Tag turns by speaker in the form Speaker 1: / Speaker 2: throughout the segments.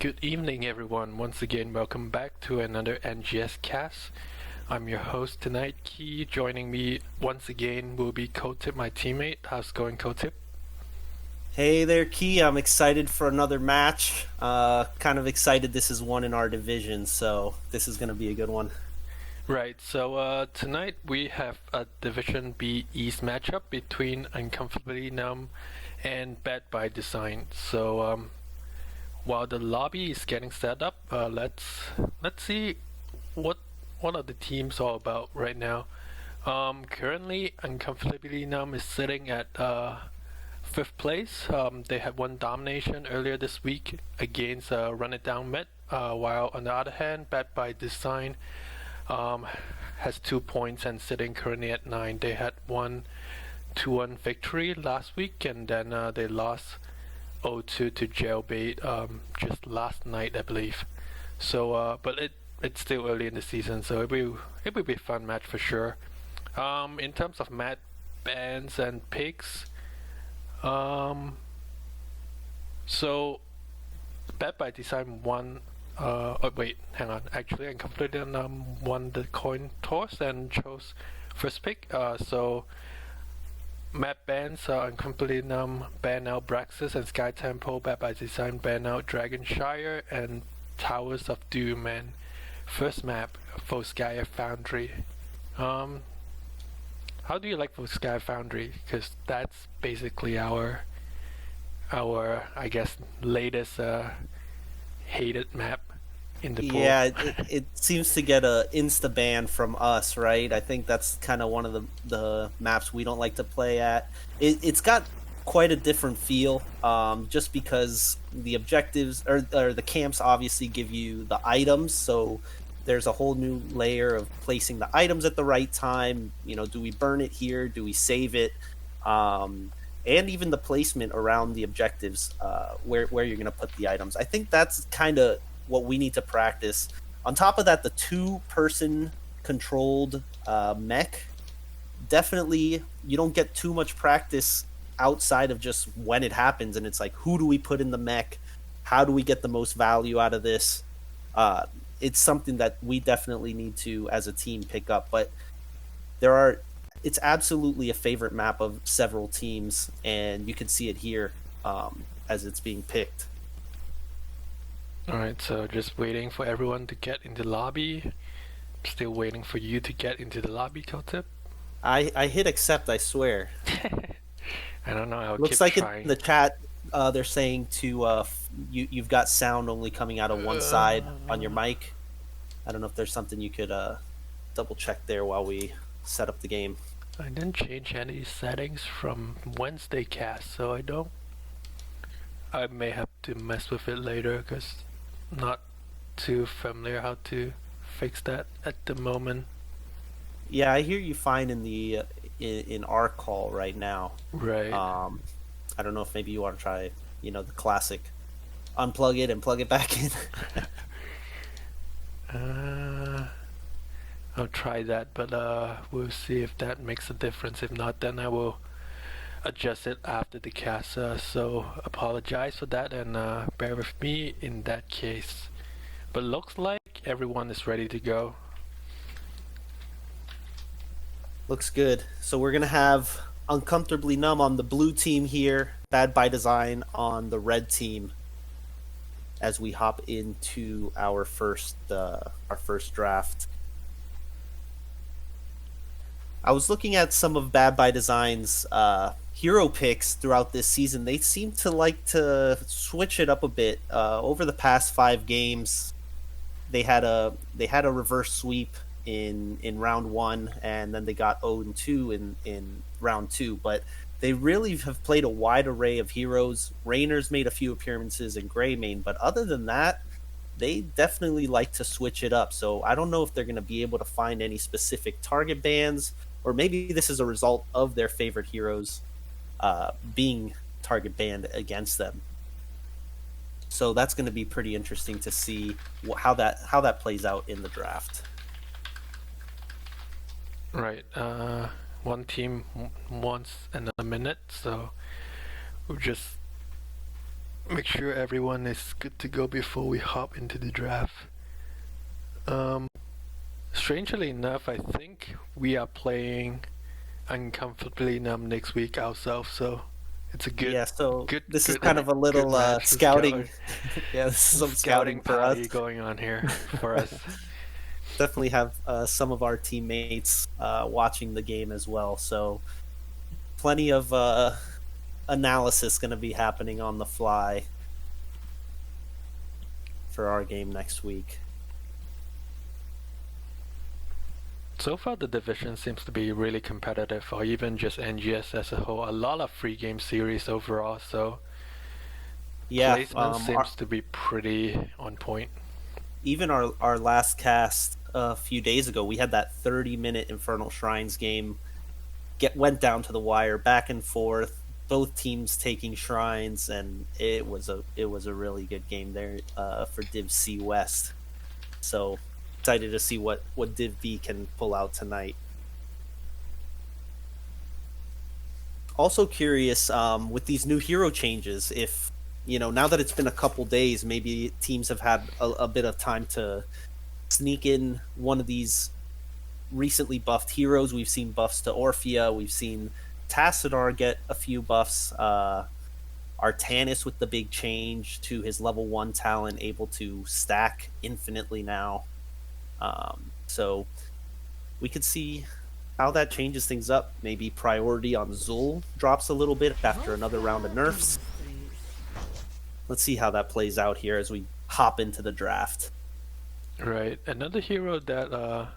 Speaker 1: Good evening, everyone. Once again, welcome back to another NGS cast. I'm your host tonight, Key. Joining me once again will be Kotip, my teammate. How's it going, Kotip?
Speaker 2: Hey there, Key. I'm excited for another match. Kind of excited this is one in our division, so this is going to be a good one.
Speaker 1: Right, so tonight we have a Division B East matchup between Uncomfortably Numb and Bad by Design. So while the lobby is getting set up, let's see what what are the teams all about right now. Currently, Uncomfortably Numb is sitting at fifth place. They had one domination earlier this week against Run It Down Met, while on the other hand, Bad by Design um, has 2 points and sitting currently at 9. They had one 2-1 victory last week, and then they lost 0-2 to Jailbait just last night, I believe. So, but it's still early in the season, so it will be a fun match for sure. In terms of map bans and picks, um, so Bad by Design won. Oh wait, hang on. Actually, I completed won the coin toss and chose first pick. So map bans on completely ban out Braxis and Sky Temple. Bad by Design ban out Dragonshire and Towers of Doom. And first map for Sky Foundry. Um, how do you like for Sky Foundry? Because that's basically our I guess latest hated map in the pool.
Speaker 2: Yeah, it seems to get a insta ban from us, right? I think that's kind of one of the maps we don't like to play at. It's got quite a different feel, just because the objectives or the camps obviously give you the items, so there's a whole new layer of placing the items at the right time. Do we burn it here? Do we save it? And even the placement around the objectives, where you're going to put the items. I think that's kind of what we need to practice. On top of that, the two-person controlled mech, definitely you don't get too much practice outside of just when it happens, and it's like, who do we put in the mech? How do we get the most value out of this? Uh, it's something that we definitely need to, as a team, pick up. But there are it's absolutely a favorite map of several teams, and you can see it here, as it's being picked.
Speaker 1: Alright, so just waiting for everyone to get in the lobby. Still waiting for you to get into the lobby, Kotip.
Speaker 2: I hit accept, I swear.
Speaker 1: I don't know, I'll
Speaker 2: Looks
Speaker 1: keep
Speaker 2: like in
Speaker 1: trying.
Speaker 2: the chat, they're saying to you've got sound only coming out of one side on your mic. I don't know if there's something you could double check there while we set up the game.
Speaker 1: I didn't change any settings from Wednesday cast, so I may have to mess with it later because I'm not too familiar how to fix that at the moment.
Speaker 2: Yeah, I hear you fine in the in our call right now.
Speaker 1: Right.
Speaker 2: Um, I don't know if maybe you want to try, the classic unplug it and plug it back in.
Speaker 1: Uh, I'll try that, but we'll see if that makes a difference. If not, then I will adjust it after the cast. So apologize for that and bear with me in that case. But looks like everyone is ready to go.
Speaker 2: Looks good. So we're gonna have Uncomfortably Numb on the blue team here, Bad by Design on the red team, as we hop into our first draft. I was looking at some of Bad by Design's hero picks throughout this season. They seem to like to switch it up a bit. Over the past 5 games, they had a reverse sweep in round one, and then they got 0-2 in round two. But they really have played a wide array of heroes. Rainer's made a few appearances in Greymane, but other than that, they definitely like to switch it up. So I don't know if they're going to be able to find any specific target bans, or maybe this is a result of their favorite heroes being target banned against them. So that's going to be pretty interesting to see how that plays out in the draft.
Speaker 1: Right. One team wants another minute, so we'll just make sure everyone is good to go before we hop into the draft. Um, Strangely enough, I think we are playing Uncomfortably Numb next week ourselves, so it's a
Speaker 2: Yeah, so this is
Speaker 1: good,
Speaker 2: kind of a
Speaker 1: good
Speaker 2: little
Speaker 1: match to
Speaker 2: scouting.
Speaker 1: scout.
Speaker 2: Yeah, this is some scouting
Speaker 1: Scouting
Speaker 2: for us.
Speaker 1: party going on here for us.
Speaker 2: Definitely have some of our teammates watching the game as well. So plenty of analysis going to be happening on the fly for our game next week.
Speaker 1: So far, the division seems to be really competitive, or even just NGS as a whole. A lot of free game series overall, so
Speaker 2: Yeah,
Speaker 1: placement seems to be pretty on point.
Speaker 2: even our last cast a few days ago, we had that 30-minute Infernal Shrines game. Went down to the wire, back and forth. Both teams taking shrines, and it was a really good game there for Div C West. So excited to see what Div B can pull out tonight. Also curious with these new hero changes, if now that it's been a couple days, maybe teams have had a bit of time to sneak in one of these recently buffed heroes. We've seen buffs to Orphea. We've seen Tassadar get a few buffs. Artanis with the big change to his level 1 talent, able to stack infinitely now. So we could see how that changes things up. Maybe priority on Zul drops a little bit after another round of nerfs. Let's see how that plays out here as we hop into the draft.
Speaker 1: Right, another hero that I'm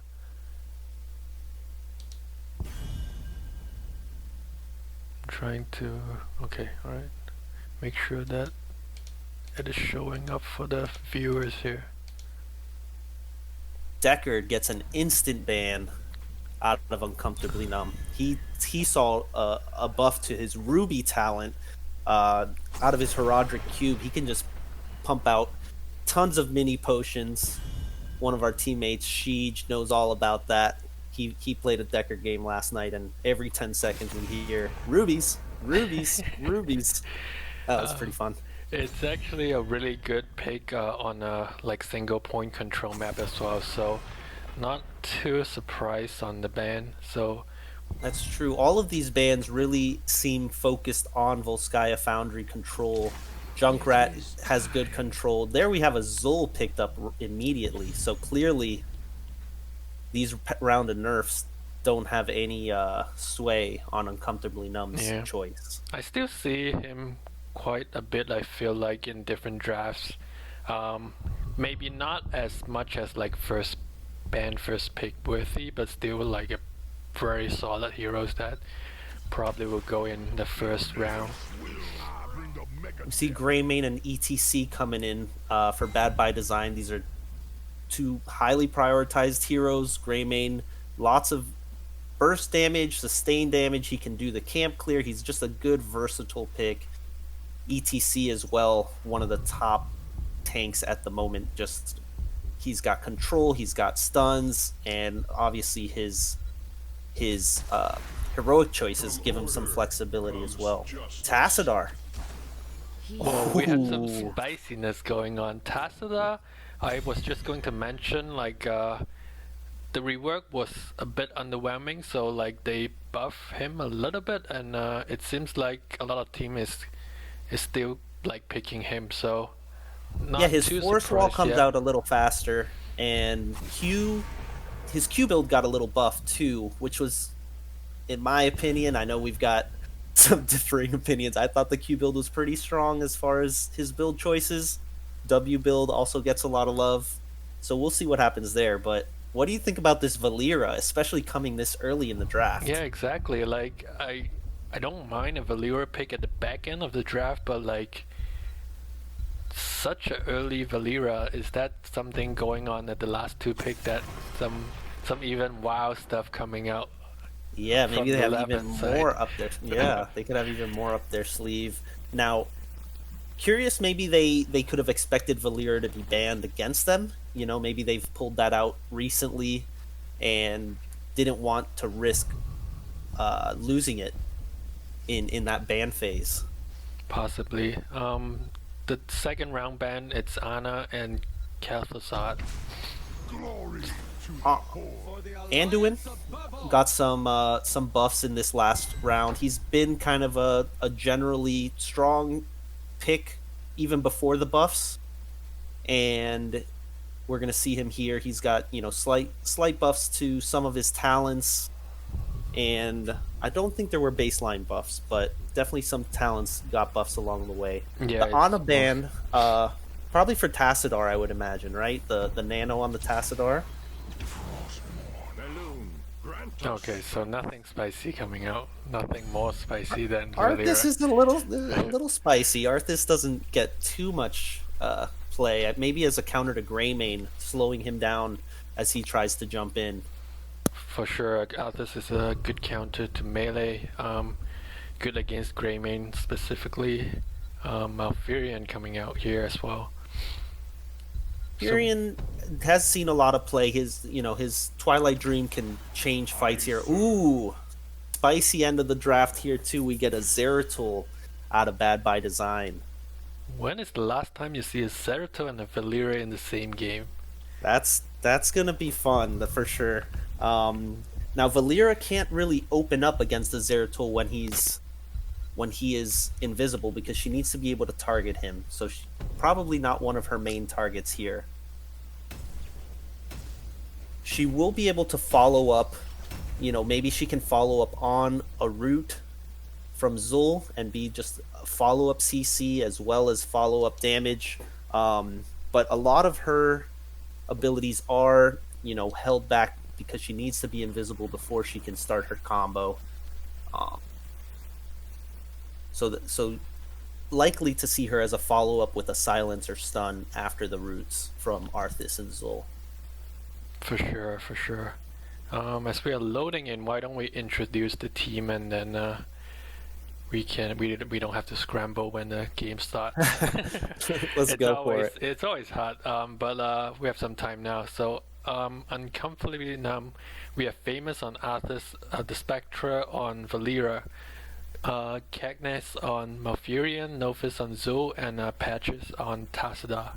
Speaker 1: trying to alright. Make sure that it is showing up for the viewers here.
Speaker 2: Deckard gets an instant ban out of Uncomfortably Numb. He saw a buff to his Ruby talent out of his Herodric Cube. He can just pump out tons of mini potions. One of our teammates, Sheej, knows all about that. He played a Deckard game last night, and every 10 seconds we hear rubies, rubies, rubies. That was pretty fun.
Speaker 1: It's actually a really good pick on a single point control map as well, so not too surprised on the ban. So
Speaker 2: that's true. All of these bans really seem focused on Volskaya Foundry control. Junkrat has good control. There we have a Zul picked up immediately, so clearly these round of nerfs don't have any sway on Uncomfortably Numb's choice.
Speaker 1: I still see him quite a bit, I feel like, in different drafts. Maybe not as much as first pick worthy, but still a very solid heroes that probably will go in the first round.
Speaker 2: We see Greymane and ETC coming in for Bad by Design. These are two highly prioritized heroes. Greymane, lots of burst damage, sustain damage. He can do the camp clear. He's just a good versatile pick. ETC as well, one of the top tanks at the moment. Just he's got control, he's got stuns, and obviously his heroic choices give him some flexibility as well. Tassadar.
Speaker 1: Oh, we had some spiciness going on. Tassadar, I was just going to mention, the rework was a bit underwhelming, so they buff him a little bit, and it seems like a lot of team is still picking him, so not
Speaker 2: his
Speaker 1: too
Speaker 2: force wall comes
Speaker 1: yet.
Speaker 2: out a little faster, and his Q build got a little buff too, which was, in my opinion, I know we've got some differing opinions. I thought the Q build was pretty strong as far as his build choices. W build also gets a lot of love, so we'll see what happens there. But what do you think about this Valera, especially coming this early in the draft?
Speaker 1: Yeah, exactly. I don't mind a Valera pick at the back end of the draft, but such an early Valera, is that something going on at the last two pick, that some even wow stuff coming out?
Speaker 2: Yeah, maybe they have even more
Speaker 1: side.
Speaker 2: up their. Yeah, they could have even more up their sleeve. Now, curious, maybe they could have expected Valera to be banned against them. Maybe they've pulled that out recently and didn't want to risk losing it in that ban phase.
Speaker 1: Possibly. the second round ban, it's Ana and Kalthasar.
Speaker 2: Anduin got some buffs in this last round. He's been kind of a generally strong pick even before the buffs, and we're gonna see him here. He's got slight buffs to some of his talents, and I don't think there were baseline buffs, but definitely some talents got buffs along the way.
Speaker 1: Yeah,
Speaker 2: The Ana ban, probably for Tassadar, I would imagine, right? The nano on the Tassadar.
Speaker 1: Okay, so nothing spicy coming out. Nothing more spicy than
Speaker 2: Arthas
Speaker 1: Valera.
Speaker 2: is a little spicy. Arthas doesn't get too much play. Maybe as a counter to Greymane, slowing him down as he tries to jump in.
Speaker 1: For sure, this is a good counter to melee. Good against Greymane specifically. Malfurion coming out here as well.
Speaker 2: Furion has seen a lot of play. His Twilight Dream can change fights here. Ooh, spicy end of the draft here too. We get a Zeratul out of Bad by Design.
Speaker 1: When is the last time you see a Zeratul and a Valera in the same game?
Speaker 2: That's gonna be fun, for sure. Now Valera can't really open up against the Zeratul when he is invisible, because she needs to be able to target him. So probably not one of her main targets here. She will be able to follow up. Maybe she can follow up on a route from Zul and be just a follow-up CC as well as follow-up damage. But a lot of her abilities are, held back because she needs to be invisible before she can start her combo. So likely to see her as a follow-up with a silence or stun after the roots from Arthas and Zul.
Speaker 1: For sure. As we are loading in, why don't we introduce the team, and then we don't have to scramble when the game starts.
Speaker 2: Let's go for it.
Speaker 1: It's always hard, but we have some time now. So Uncomfortably Numb, we have Famous on Arthas, the Spectra on Valera, Cagnes on Malfurion, Novus on Zul, and Patches on Tassadar.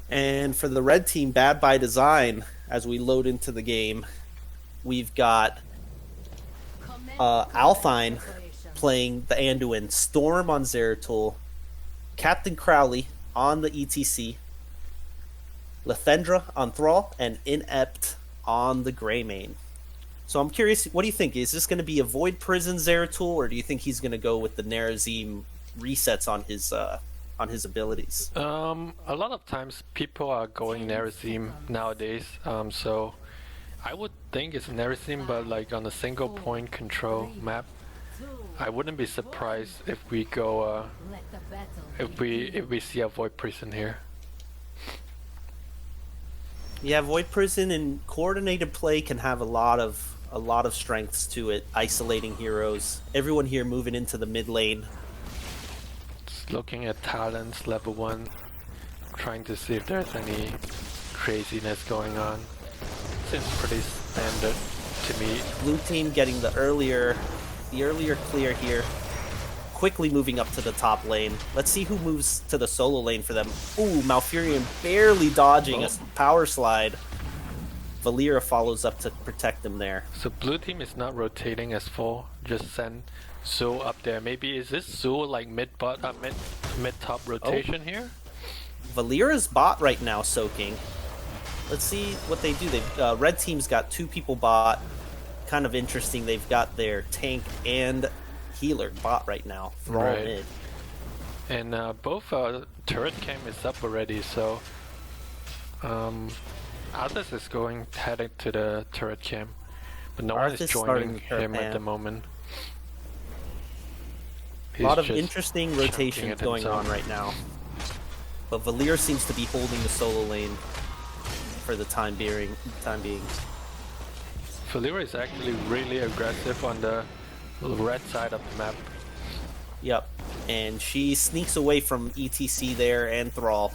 Speaker 2: And for the red team, Bad by Design, as we load into the game, we've got Althine playing the Anduin, Storm on Zeratul, Captain Crowley on the ETC, Lethendra on Thrall, and Inept on the Greymane. So I'm curious, what do you think? Is this going to be a Void Prison Zeratul, or do you think he's going to go with the Nerazim resets on his abilities?
Speaker 1: A lot of times people are going Nerazim nowadays, so I would think it's Nerazim, but like on a single point control map, I wouldn't be surprised if we go if we see a Void Prison here.
Speaker 2: Yeah, Void Prison and coordinated play can have a lot of strengths to it, isolating heroes. Everyone here moving into the mid lane.
Speaker 1: Just looking at talents, level 1, trying to see if there's any craziness going on. Seems pretty standard to me.
Speaker 2: Blue team getting the earlier clear here. Quickly moving up to the top lane. Let's see who moves to the solo lane for them. Ooh, Malfurion barely dodging a power slide. Valera follows up to protect him there.
Speaker 1: So blue team is not rotating as full, just send Zul up there. Maybe is this Zul like mid top rotation here?
Speaker 2: Valera's bot right now soaking. Let's see what they do. They've red team's got 2 people bot. Kind of interesting. They've got their tank and healer bot right now. Thrall mid.
Speaker 1: And both turret cam is up already, so Arthas is headed to the turret cam, but no one is joining him at the moment.
Speaker 2: A lot of interesting rotations going on right now, but Valera seems to be holding the solo lane for the time being.
Speaker 1: Valera is actually really aggressive on the red side of the map.
Speaker 2: Yep, and she sneaks away from ETC there and Thrall.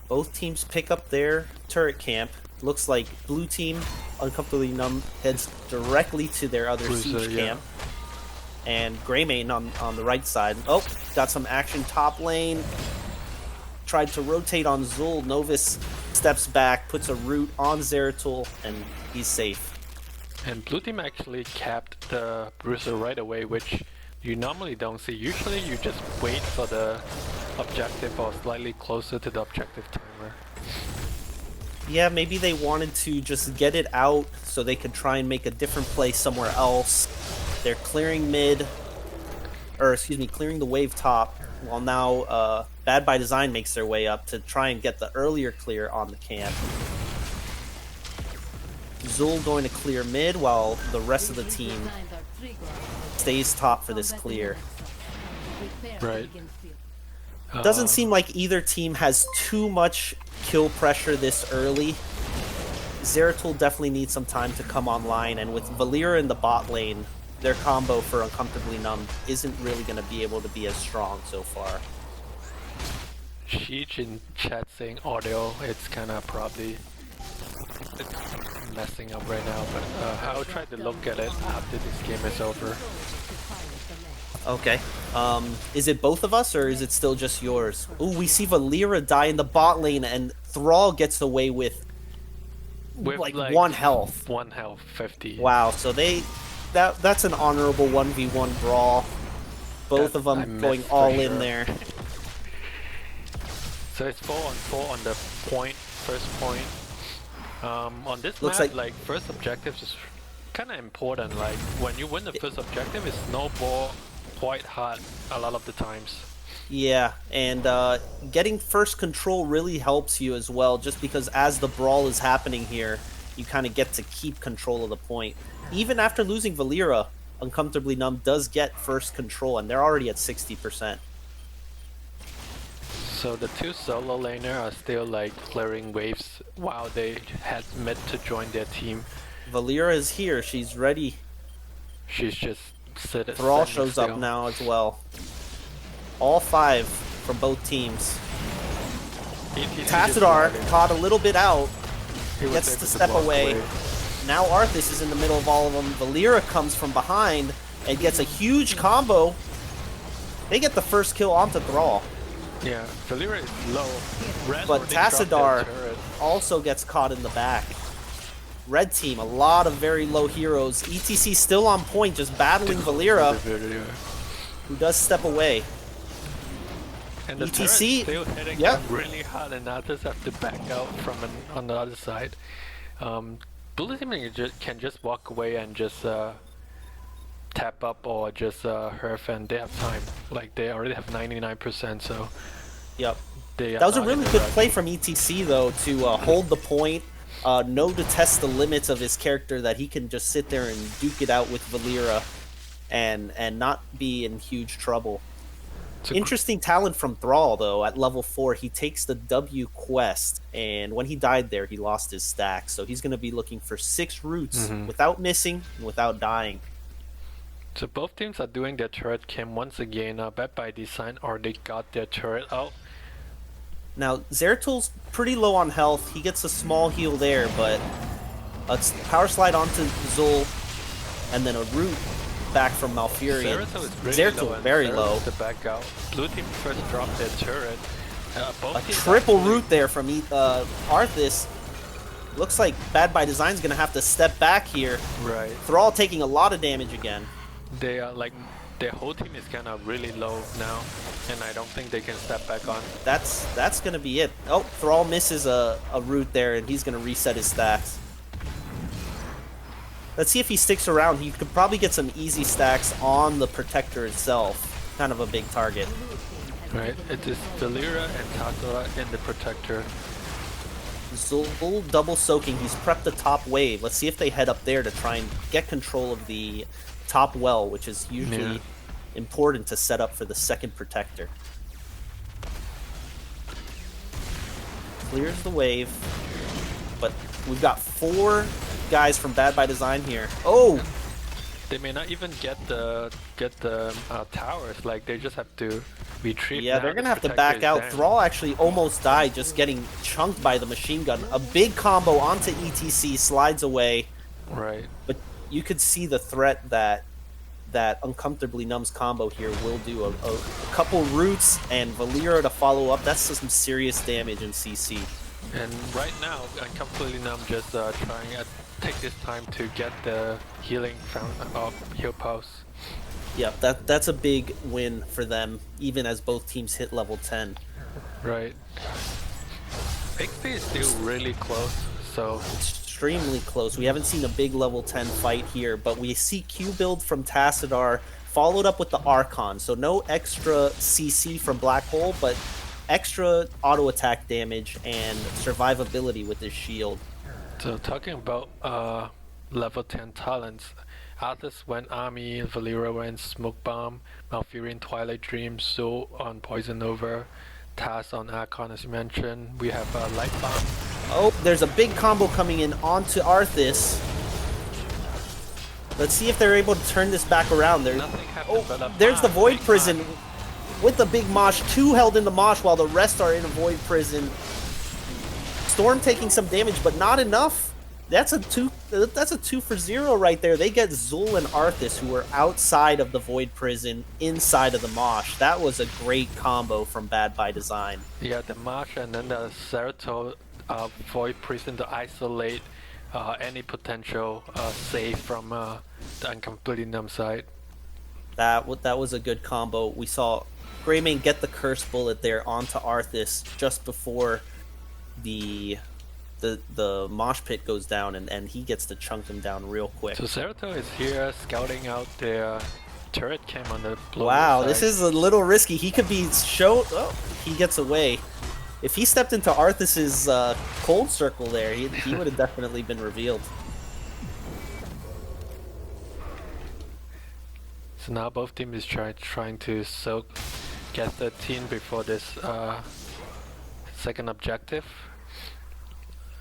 Speaker 2: Both teams pick up their turret camp. Looks like blue team, Uncomfortably Numb, heads directly to their other siege camp. And Greymane on the right side. Oh, got some action top lane. Tried to rotate on Zul. Novus steps back, puts a root on Zeratul, and he's safe.
Speaker 1: And blue team actually capped the Bruiser right away, which you normally don't see. Usually you just wait for the objective or slightly closer to the objective timer.
Speaker 2: Yeah, maybe they wanted to just get it out so they could try and make a different play somewhere else. They're clearing mid, or excuse me, clearing the wave top, while now Bad by Design makes their way up to try and get the earlier clear on the camp. Zul going to clear mid while the rest of the team stays top for this clear.
Speaker 1: Right.
Speaker 2: Doesn't seem like either team has too much kill pressure this early. Zeratul definitely needs some time to come online, and with Valeera in the bot lane, their combo for Uncomfortably Numb isn't really going to be able to be as strong so far.
Speaker 1: Sheech in chat saying audio, it's kind of probably messing up right now, but I'll try to look at it after this game is over.
Speaker 2: Okay. Is it both of us, or is it still just yours? Ooh, we see Valeera die in the bot lane, and Thrall gets away with like 1 health.
Speaker 1: 1 health, 50.
Speaker 2: Wow, so that's an honorable 1v1 brawl. Both of them going all in there.
Speaker 1: So it's 4-on-4 on the point, first point. On this
Speaker 2: Looks
Speaker 1: map, like first objectives is kind of important. Like when you win the first objective, it's snowball quite hard a lot of the times.
Speaker 2: Yeah, and getting first control really helps you as well, just because as the brawl is happening here, you kind of get to keep control of the point. Even after losing Valeera, Uncomfortably Numb does get first control, and they're already at 60%.
Speaker 1: So the two solo laner are still like clearing waves while they had mid to join their team.
Speaker 2: Valeera is here, she's ready.
Speaker 1: She's just sitting.
Speaker 2: Thrall shows up now as well. All 5 from both teams. Tassadar caught a little bit out, gets to step away. Now Arthas is in the middle of all of them. Valeera comes from behind and gets a huge combo. They get the first kill onto Thrall.
Speaker 1: Yeah, Valeera is low. Red
Speaker 2: but Tassadar also gets caught in the back. Red team, a lot of very low heroes. ETC still on point, just battling Valeera, who does step away.
Speaker 1: And the
Speaker 2: ETC
Speaker 1: still hitting really hard, and others have to back out from on the other side. Blue team can just walk away and just tap up or just herf, and they have time. Like they already have 99%, so.
Speaker 2: Yep. That was a really good play from ETC though, to hold the point, know to test the limits of his character, that he can just sit there and duke it out with Valeera, and not be in huge trouble. Interesting talent from Thrall though. At level 4, he takes the W quest, and when he died there, he lost his stack. So he's going to be looking for 6 roots without missing and without dying.
Speaker 1: So both teams are doing their turret cam once again. Bad by Design already got their turret out.
Speaker 2: Now Zeratul's pretty low on health. He gets a small heal there, but a power slide onto Zul, and then a root back from Malfurion. Zeratul very low.
Speaker 1: To back out. Blue team first dropped their turret.
Speaker 2: A triple root there from Arthas. Looks like Bad by Design's gonna have to step back here.
Speaker 1: Right.
Speaker 2: Thrall taking a lot of damage again.
Speaker 1: They are like, their whole team is kind of really low now, and I don't think they can step back on.
Speaker 2: That's gonna be it. Oh, Thrall misses a root there, and he's gonna reset his stacks. Let's see if he sticks around. He could probably get some easy stacks on the Protector itself. Kind of a big target.
Speaker 1: Right, it is Valeera and Tassadar in the Protector.
Speaker 2: Zul double soaking. He's prepped the top wave. Let's see if they head up there to try and get control of the top well, which is usually important to set up for the second Protector. Clears the wave, but we've got 4 guys from Bad by Design here. Oh!
Speaker 1: They may not even get the towers. Like they just have to retreat.
Speaker 2: Yeah, they're gonna have to back out. Thrall actually almost died, just getting chunked by the machine gun. A big combo onto ETC, slides away.
Speaker 1: Right.
Speaker 2: But you could see the threat that that Uncomfortably Numb's combo here will do. A couple roots and Valera to follow up. That's some serious damage in CC.
Speaker 1: And right now, Uncomfortably Numb just trying to take this time to get the healing heal pulse.
Speaker 2: Yep, that's a big win for them, even as both teams hit level 10.
Speaker 1: Right. XP is still really close, so...
Speaker 2: Extremely close. We haven't seen a big level 10 fight here, but we see Q build from Tassadar followed up with the Archon. So no extra CC from Black Hole, but extra auto attack damage and survivability with his shield.
Speaker 1: So talking about level 10 talents, Arthas went Army, Valera went Smoke Bomb, Malfurion Twilight Dream, Soul on Poison Over, Taz on Archon as you mentioned. We have Light Bomb.
Speaker 2: Oh, there's a big combo coming in onto Arthas. Let's see if they're able to turn this back around.
Speaker 1: Nothing happened, but
Speaker 2: there's the Void Prison with the big Mosh. 2 held in the Mosh while the rest are in a Void Prison. Storm taking some damage, but not enough. That's a 2 for 0 right there. They get Zul and Arthas, who were outside of the Void Prison, inside of the Mosh. That was a great combo from Bad by Design.
Speaker 1: Yeah, the Mosh and then the Zeratul Void Prison to isolate any potential save from the Uncomfortably Numb side. That
Speaker 2: was a good combo. We saw Greymane get the Curse Bullet there onto Arthas just before the mosh pit goes down, and he gets to chunk him down real quick.
Speaker 1: So Zeratul is here scouting out their turret cam on the blue
Speaker 2: Wow,
Speaker 1: side.
Speaker 2: This is a little risky. He could be Oh, he gets away. If he stepped into Arthas's cold circle there, he would have definitely been revealed.
Speaker 1: So now both teams is trying to get 13 before this second objective.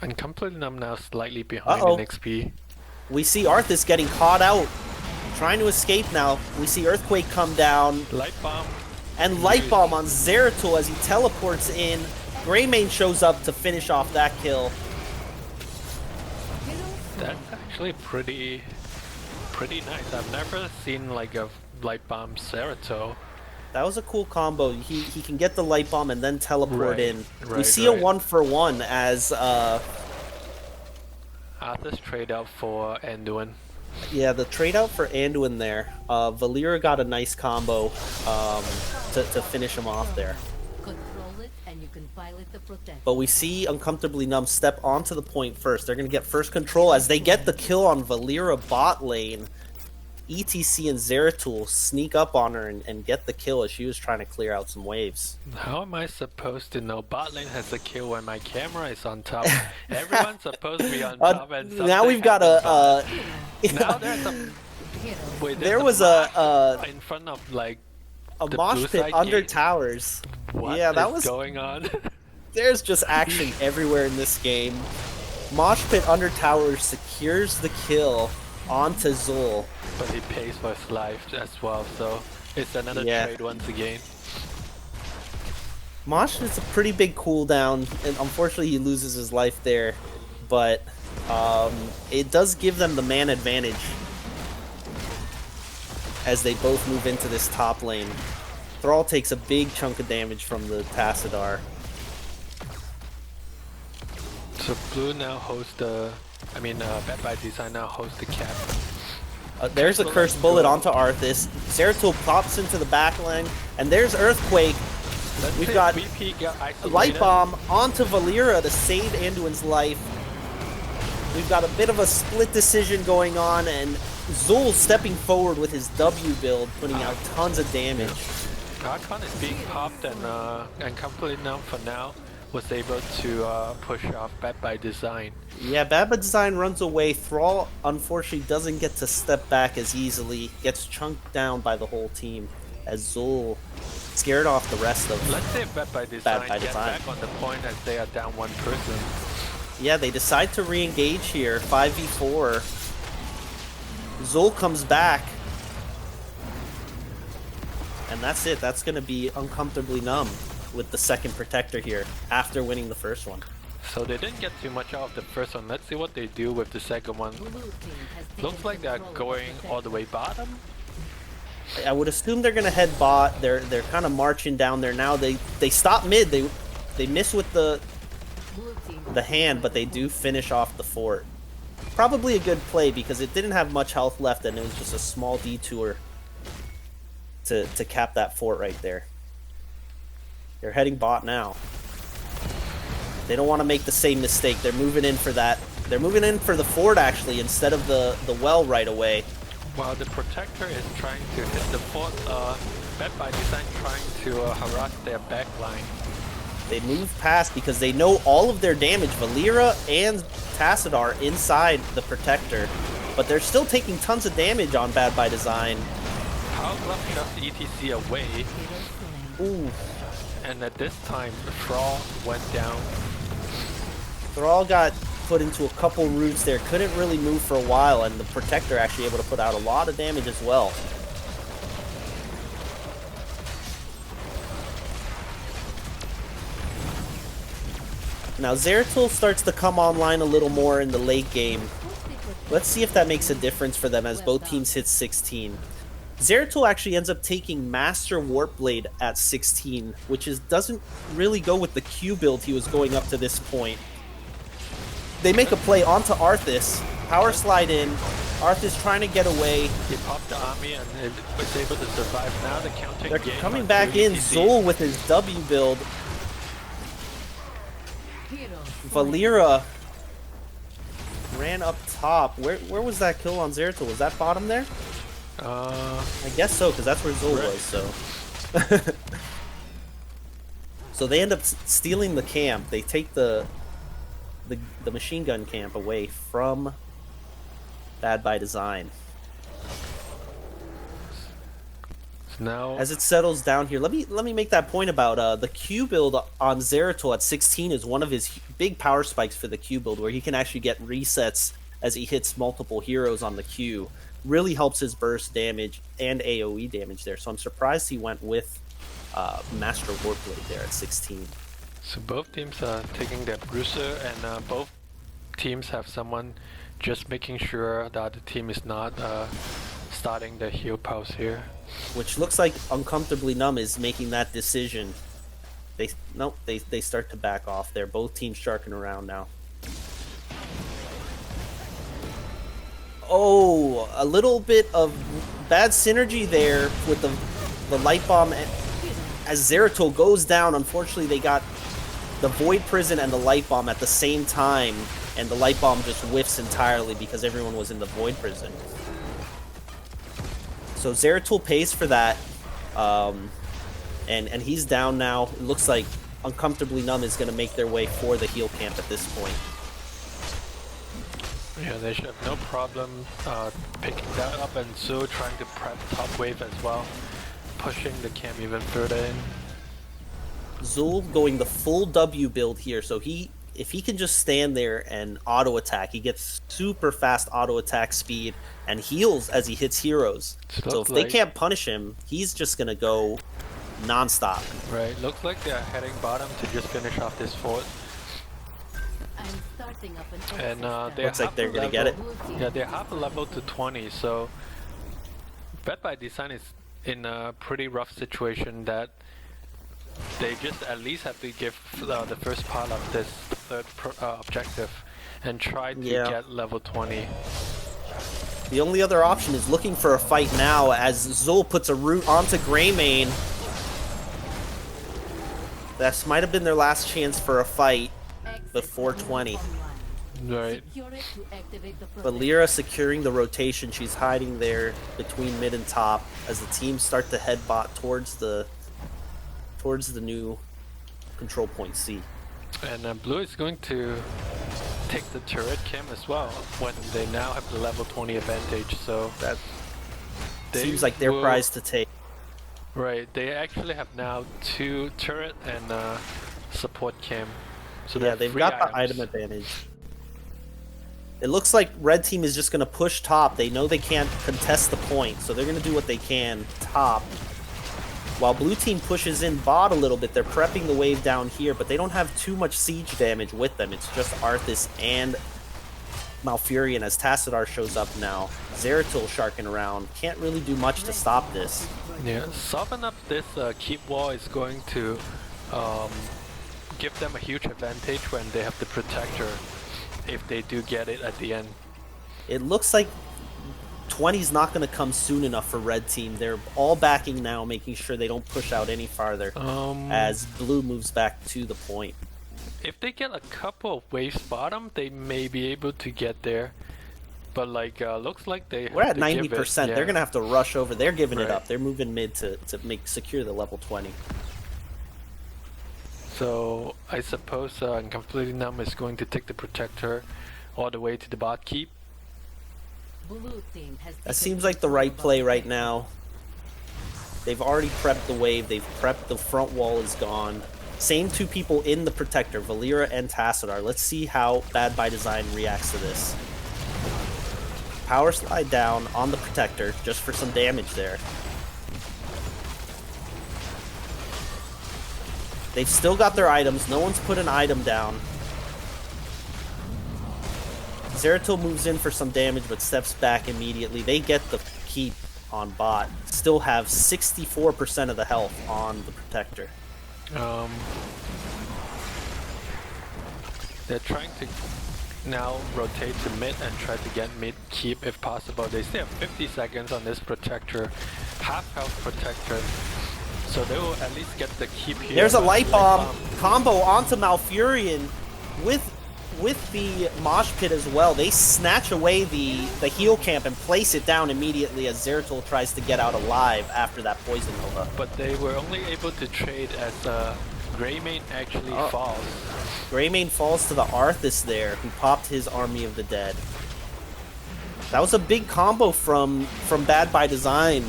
Speaker 1: And Completely Numb now slightly behind in XP.
Speaker 2: We see Arthas getting caught out, trying to escape now. We see Earthquake come down.
Speaker 1: Light Bomb.
Speaker 2: And Light Bomb on Zeratul as he teleports in. Greymane shows up to finish off that kill.
Speaker 1: That's actually pretty nice. I've never seen like a Light Bomb Zeratul.
Speaker 2: That was a cool combo. He can get the Light Bomb and then teleport in. We see a 1-for-1 as
Speaker 1: Arthas trade out for Anduin.
Speaker 2: Yeah, the trade out for Anduin there. Valera got a nice combo to finish him off there.
Speaker 3: Control it and you can pilot the protect.
Speaker 2: But we see Uncomfortably Numb step onto the point first. They're going to get first control as they get the kill on Valera bot lane. ETC and Zeratul sneak up on her and get the kill as she was trying to clear out some waves.
Speaker 1: How am I supposed to know bot lane has a kill when my camera is on top? Everyone's supposed to be on top, and
Speaker 2: now we've got
Speaker 1: now there's a. Wait,
Speaker 2: there was a
Speaker 1: in front of like
Speaker 2: a mosh pit under towers.
Speaker 1: What
Speaker 2: that
Speaker 1: is
Speaker 2: was
Speaker 1: going on?
Speaker 2: There's just action everywhere in this game. Mosh pit under towers secures the kill onto Zul.
Speaker 1: But he pays for his life as well, so it's another trade once again.
Speaker 2: Mosh is a pretty big cooldown, and unfortunately he loses his life there. But it does give them the man advantage as they both move into this top lane. Thrall takes a big chunk of damage from the Tassadar.
Speaker 1: So Blue now hosts the... Bad by Design now hosts the cap.
Speaker 2: There's a Curse Bullet onto Arthas. Zeratul pops into the backline, and there's Earthquake. We've got Light Bomb onto Valera to save Anduin's life. We've got a bit of a split decision going on, and Zul stepping forward with his W build, putting out tons of damage.
Speaker 1: Archon is being popped, and Completely Numb for now was able to push off Bad by Design.
Speaker 2: Yeah, Bad by Design runs away. Thrall, unfortunately, doesn't get to step back as easily. Gets chunked down by the whole team as Zul scared off the rest of
Speaker 1: Let's say Bad by Design get back on the point as they are down one person.
Speaker 2: Yeah, they decide to re-engage here. 5v4. Zul comes back. And that's it. That's going to be Uncomfortably Numb with the second protector here after winning the first one.
Speaker 1: So they didn't get too much out of the first one. Let's see what they do with the second one. Looks like they're going all the way bottom.
Speaker 2: I would assume they're gonna head bot. They're kind of marching down there now. They stop mid. They miss with the hand, but they do finish off the fort. Probably a good play because it didn't have much health left, and it was just a small detour to cap that fort right there. They're heading bot now. They don't want to make the same mistake. They're moving in for that. They're moving in for the fort actually instead of the well right away.
Speaker 1: While the protector is trying to hit the fort, Bad by Design trying to harass their back line.
Speaker 2: They move past because they know all of their damage. Valera and Tacit are inside the protector, but they're still taking tons of damage on Bad by Design.
Speaker 1: Power Glove shoves ETC away,
Speaker 2: Ooh.
Speaker 1: and at this time, Thrall went down.
Speaker 2: Thrall got put into a couple roots there, couldn't really move for a while, and the protector actually able to put out a lot of damage as well. Now Zeratul starts to come online a little more in the late game. Let's see if that makes a difference for them as both teams hit 16. Zeratul actually ends up taking Master Warp Blade at 16, which doesn't really go with the Q build he was going up to this point. They make a play onto Arthas, power slide in, Arthas trying to get away.
Speaker 1: He popped the army and it was able to survive. Now the counting
Speaker 2: They're
Speaker 1: game
Speaker 2: coming
Speaker 1: on
Speaker 2: back in,
Speaker 1: 2ETC.
Speaker 2: Zol with his W build. Valera ran up top. Where was that kill on Zeratul? Was that bottom there? I guess so, because that's where Zol
Speaker 1: right.
Speaker 2: was, so. So they end up stealing the camp. They take the machine gun camp away from Bad by Design.
Speaker 1: Now,
Speaker 2: As it settles down here, let me make that point about the Q build on Zeratul at 16 is one of his big power spikes for the Q build, where he can actually get resets as he hits multiple heroes on the Q. Really helps his burst damage and AoE damage there. So I'm surprised he went with Master Warblade there at 16.
Speaker 1: so both teams are taking their bruiser, and both teams have someone just making sure that the team is not starting the heal pulse here.
Speaker 2: Which looks like Uncomfortably Numb is making that decision. They start to back off there. Both teams sharking around now. Oh, a little bit of bad synergy there with the light bomb. As Zeratul goes down, unfortunately they got the Void Prison and the light bomb at the same time, and the light bomb just whiffs entirely because everyone was in the Void Prison. So Zeratul pays for that, and he's down now. It looks like Uncomfortably Numb is going to make their way for the heal camp at this point.
Speaker 1: Yeah, they should have no problem picking that up, and so trying to prep top wave as well, pushing the camp even further in.
Speaker 2: Zul going the full W build here, so if he can just stand there and auto attack, he gets super fast auto attack speed and heals as he hits heroes. So if they can't punish him, he's just gonna go non-stop.
Speaker 1: Right, looks like they're heading bottom to just finish off this fort.
Speaker 3: I'm starting up an
Speaker 1: And
Speaker 3: offensive
Speaker 2: Looks like they're gonna get it.
Speaker 1: Yeah, they're half a level to 20, so Bad by Design is in a pretty rough situation that they just at least have to give the first part of this third objective and try to get level 20.
Speaker 2: The only other option is looking for a fight now as Zul puts a root onto Greymane. That might have been their last chance for a fight before 20.
Speaker 1: Right.
Speaker 2: But Lyra securing the rotation, she's hiding there between mid and top as the teams start to head bot towards the new control point C.
Speaker 1: And Blue is going to take the turret cam as well when they now have the level 20 advantage, so
Speaker 2: That seems like their prize to take.
Speaker 1: Right, they actually have now 2 turret and support cam. So
Speaker 2: Yeah, they've got the item advantage. It looks like red team is just going to push top. They know they can't contest the point, so they're going to do what they can top. While blue team pushes in bot a little bit, they're prepping the wave down here, but they don't have too much siege damage with them. It's just Arthas and Malfurion as Tassadar shows up now. Zeratul sharking around. Can't really do much to stop this.
Speaker 1: Yeah, soften up this keep wall is going to give them a huge advantage when they have the protector, if they do get it at the end.
Speaker 2: It looks like 20's not going to come soon enough for red team. They're all backing now, making sure they don't push out any farther as blue moves back to the point.
Speaker 1: If they get a couple of waves bottom, they may be able to get there. But like, looks like they
Speaker 2: We're
Speaker 1: have
Speaker 2: at
Speaker 1: to give
Speaker 2: 90%.
Speaker 1: it, yeah.
Speaker 2: They're going to have to rush over. They're giving it
Speaker 1: Right.
Speaker 2: up. They're moving mid to secure the level 20.
Speaker 1: So I suppose Completely Numb is going to take the protector all the way to the bot keep.
Speaker 3: Blue team has
Speaker 2: That seems like the right play right now. They've already prepped the wave. They've prepped the front wall is gone. Same two people in the protector, Valera and Tassadar. Let's see how Bad by Design reacts to this. Power slide down on the protector just for some damage there. They've still got their items. No one's put an item down. Zeratul moves in for some damage but steps back immediately. They get the keep on bot. Still have 64% of the health on the protector.
Speaker 1: They're trying to now rotate to mid and try to get mid keep if possible. They still have 50 seconds on this protector, half health protector, so they will at least get the keep here.
Speaker 2: There's a
Speaker 1: but
Speaker 2: light bomb combo onto Malfurion with the mosh pit as well. They snatch away the heal camp and place it down immediately as Zeratul tries to get out alive after that poison nova.
Speaker 1: But they were only able to trade as Greymane actually falls.
Speaker 2: Greymane falls to the Arthas there, who popped his Army of the Dead. That was a big combo from Bad by Design.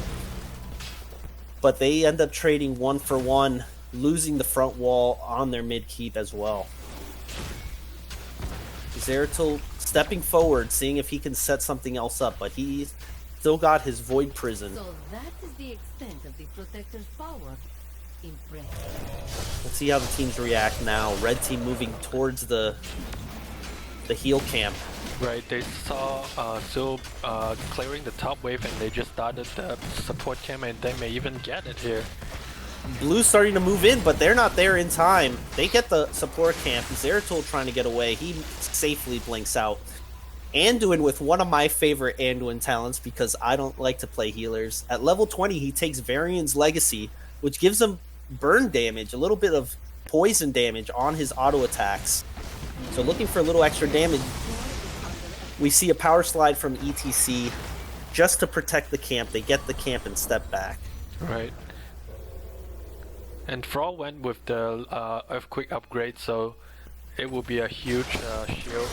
Speaker 2: But they end up trading 1 for 1, losing the front wall on their mid keep as well. Zeratul stepping forward, seeing if he can set something else up, but he's still got his Void Prison.
Speaker 3: So that is the extent of the protector's power. Impressive.
Speaker 2: Let's see how the teams react now. Red team moving towards the heal camp.
Speaker 1: Right, they saw Zul clearing the top wave and they just started the support camp and they may even get it here.
Speaker 2: Blue's starting to move in, but they're not there in time. They get the support camp. Zeratul trying to get away. He safely blinks out. Anduin with one of my favorite Anduin talents because I don't like to play healers. At level 20, he takes Varian's Legacy, which gives him burn damage, a little bit of poison damage on his auto attacks. So looking for a little extra damage. We see a power slide from ETC just to protect the camp. They get the camp and step back.
Speaker 1: Right. And Thrall went with the Earthquake upgrade, so it will be a huge shield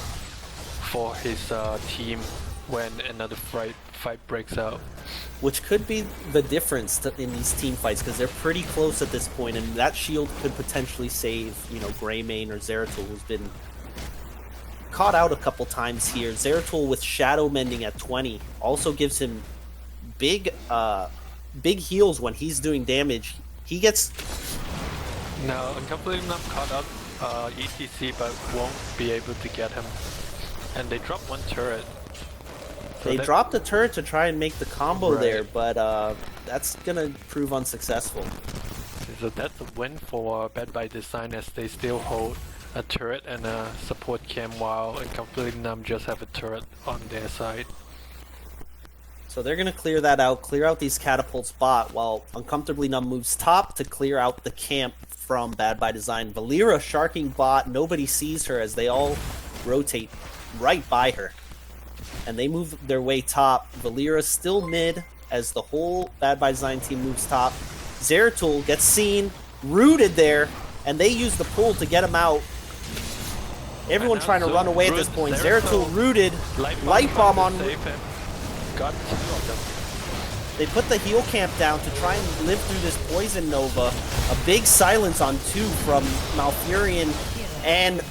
Speaker 1: for his team when another fight breaks out.
Speaker 2: Which could be the difference in these team fights, because they're pretty close at this point, and that shield could potentially save, Greymane or Zeratul, who's been caught out a couple times here. Zeratul with Shadow Mending at 20 also gives him big heals when he's doing damage. He gets...
Speaker 1: Now, Uncomfortably not caught up ETC, but won't be able to get him. And they dropped one turret. So
Speaker 2: They dropped a turret to try and make the combo
Speaker 1: Right.
Speaker 2: there, but that's gonna prove unsuccessful.
Speaker 1: So that's a win for Bad by Design as they still hold a turret and a support cam while Uncomfortably Numb just have a turret on their side.
Speaker 2: So they're gonna clear that out, clear out these catapults bot, while Uncomfortably Numb moves top to clear out the camp from Bad by Design. Valera sharking bot, nobody sees her as they all rotate right by her. And they move their way top. Valera's still mid as the whole Bad by Design team moves top. Zeratul gets seen, rooted there, and they use the pull to get him out. Everyone trying to run away at this point. Zeratul rooted, light bomb on...
Speaker 1: Got two of them.
Speaker 2: They put the heal camp down to try and live through this poison nova. A big silence on 2 from Malfurion, and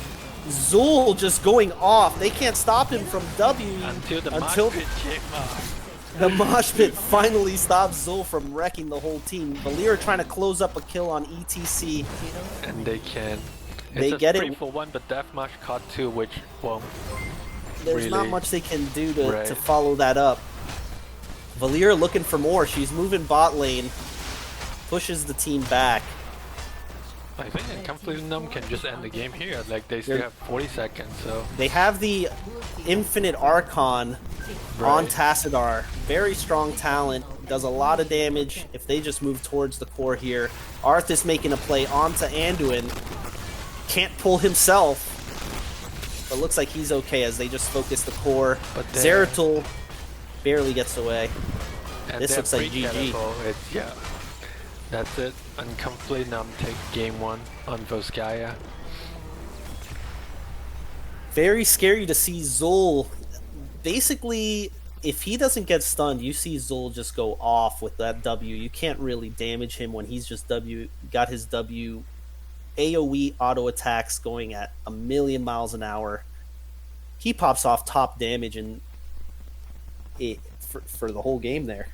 Speaker 2: Zul just going off. They can't stop him from W
Speaker 1: Until the mosh pit came up.
Speaker 2: the mosh pit finally stops Zul from wrecking the whole team. Valera trying to close up a kill on ETC.
Speaker 1: And they can.
Speaker 2: They
Speaker 1: It's a
Speaker 2: get it.
Speaker 1: 3-for-1, but Deathmarsh caught 2, which, well,
Speaker 2: there's not
Speaker 1: really.
Speaker 2: much they can do to
Speaker 1: Right.
Speaker 2: follow that up. Valeera looking for more. She's moving bot lane, pushes the team back.
Speaker 1: I think Uncomfortably Numb can just end the game here. Like they still
Speaker 2: They're-
Speaker 1: have 40 seconds, so
Speaker 2: They have the Infinite Archon on
Speaker 1: Right.
Speaker 2: Tassadar. Very strong talent. Does a lot of damage if they just move towards the core here. Arthas making a play onto Anduin. Can't pull himself. But looks like he's okay as they just focus the core.
Speaker 1: But there-
Speaker 2: Zeratul barely gets away.
Speaker 1: and
Speaker 2: This
Speaker 1: they're
Speaker 2: looks like
Speaker 1: pretty
Speaker 2: GG.
Speaker 1: careful. It's yeah. That's it. Uncomfortably Numb take game 1 on Volskaya.
Speaker 2: Very scary to see Zul. Basically, if he doesn't get stunned, you see Zul just go off with that W. You can't really damage him when he's just got his W AoE auto attacks going at 1,000,000 miles an hour. He pops off top damage and for the whole game there.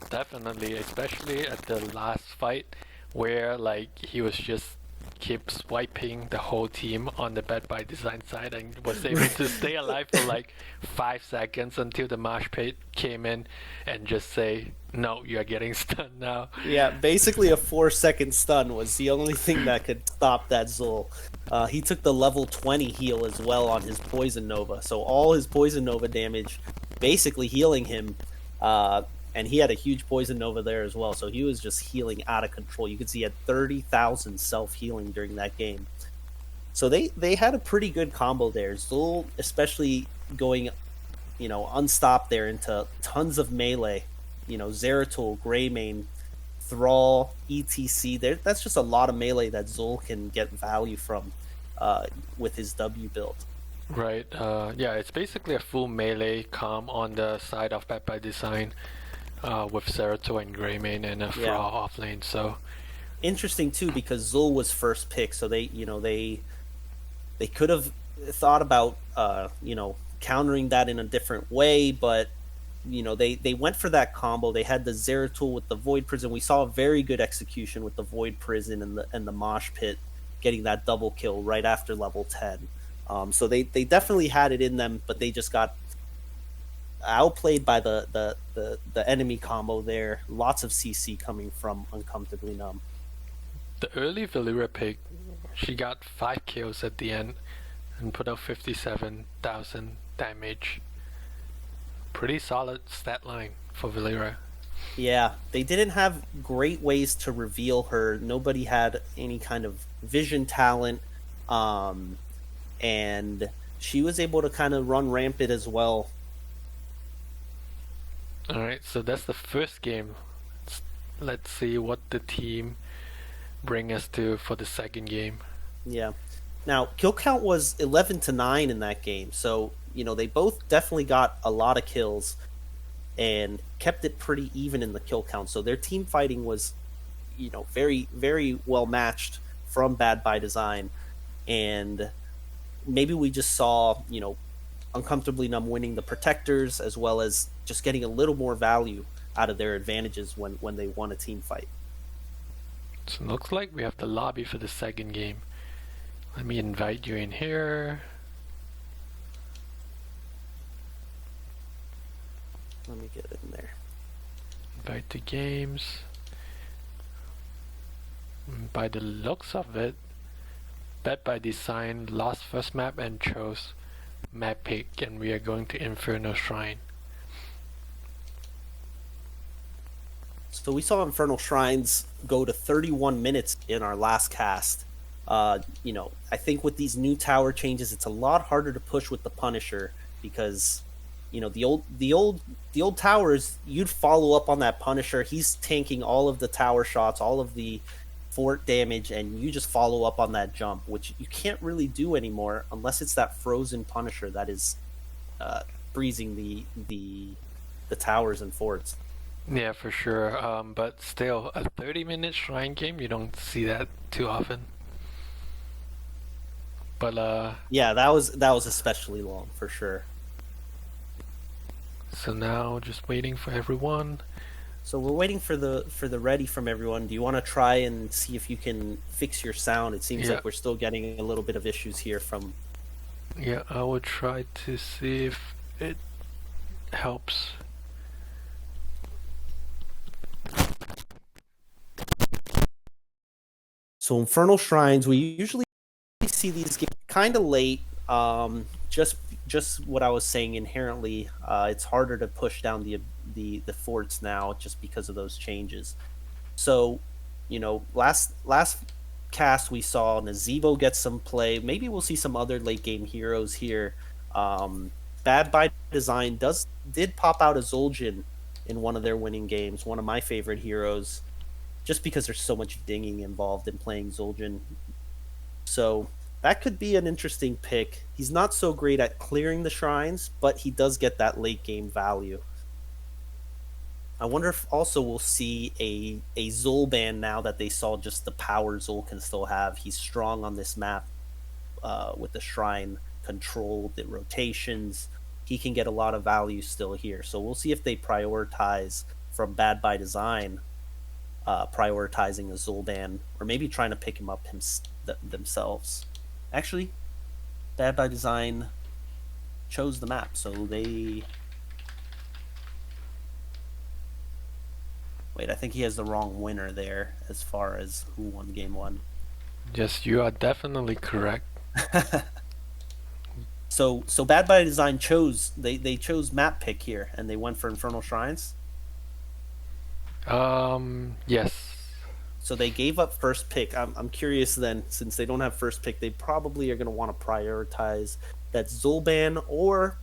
Speaker 1: Definitely, especially at the last fight where like he was just keep swiping the whole team on the Bad by Design side and was able to stay alive for like 5 seconds until the Marsh Pit came in and just say, no, you're getting stunned now.
Speaker 2: Yeah, basically a 4-second stun was the only thing that could stop that Zul. He took the level 20 heal as well on his Poison Nova, so all his Poison Nova damage basically healing him. And he had a huge Poison Nova there as well, so he was just healing out of control. You could see he had 30,000 self-healing during that game. So they had a pretty good combo there. Zul especially going, unstopped there into tons of melee. Zeratul, Greymane, Thrall, ETC. That's just a lot of melee that Zul can get value from with his W build.
Speaker 1: Right, yeah, it's basically a full melee calm on the side of Bad by Design with Zeratul and Greymane and a Thrall off lane, so...
Speaker 2: Interesting too because Zul was first pick, so they could have thought about countering that in a different way, but they went for that combo. They had the Zeratul with the Void Prison. We saw a very good execution with the Void Prison and the Mosh Pit getting that double kill right after level 10. So they definitely had it in them, but they just got outplayed by the enemy combo there. Lots of CC coming from Uncomfortably Numb.
Speaker 1: The early Valeera pick, she got 5 kills at the end and put out 57,000 damage. Pretty solid stat line for Valeera.
Speaker 2: Yeah, they didn't have great ways to reveal her. Nobody had any kind of vision talent, and she was able to kind of run rampant as well.
Speaker 1: Alright, so that's the first game. Let's see what the team bring us to for the second game.
Speaker 2: Yeah. Now, kill count was 11-9 in that game, so they both definitely got a lot of kills and kept it pretty even in the kill count. So their team fighting was, very, very well matched from Bad by Design. And maybe we just saw, Uncomfortably Numb winning the Protectors as well as just getting a little more value out of their advantages when they won a team fight.
Speaker 1: So it looks like we have the lobby for the second game. Let me invite you in here.
Speaker 2: Let me get in there.
Speaker 1: Invite to games. By the looks of it, Bad by Design lost first map and chose map pick, and we are going to Inferno Shrine.
Speaker 2: So we saw Infernal Shrines go to 31 minutes in our last cast. I think with these new tower changes, it's a lot harder to push with the Punisher because, the old towers, you'd follow up on that Punisher. He's tanking all of the tower shots, all of the fort damage, and you just follow up on that jump, which you can't really do anymore unless it's that frozen Punisher that is freezing the towers and forts.
Speaker 1: Yeah, for sure. But still, a 30-minute Shrine game, you don't see that too often. But
Speaker 2: yeah, that was especially long for sure.
Speaker 1: So now just waiting for everyone.
Speaker 2: So we're waiting for the ready from everyone. Do you want to try and see if you can fix your sound? It seems like we're still getting a little bit of issues here from
Speaker 1: Yeah, I will try to see if it helps.
Speaker 2: So Infernal Shrines, we usually see these games kind of late. Just what I was saying inherently, it's harder to push down the forts now just because of those changes. So, last cast we saw Nazeebo get some play. Maybe we'll see some other late game heroes here. Bad by Design did pop out a Zul'jin in one of their winning games, one of my favorite heroes, just because there's so much dinging involved in playing Zul'jin. So that could be an interesting pick. He's not so great at clearing the shrines, but he does get that late game value. I wonder if also we'll see a Zul ban now that they saw just the power Zul can still have. He's strong on this map with the shrine control, the rotations. He can get a lot of value still here. So we'll see if they prioritize from Bad by Design, prioritizing a Zul ban, or maybe trying to pick him up themselves. Actually, Bad by Design chose the map, so they... Wait, I think he has the wrong winner there as far as who won game one.
Speaker 1: Yes, you are definitely correct.
Speaker 2: So Bad by Design chose they chose map pick here, and they went for Infernal Shrines.
Speaker 1: Yes.
Speaker 2: So they gave up first pick. I'm curious then, since they don't have first pick, they probably are going to want to prioritize that Zul'ban or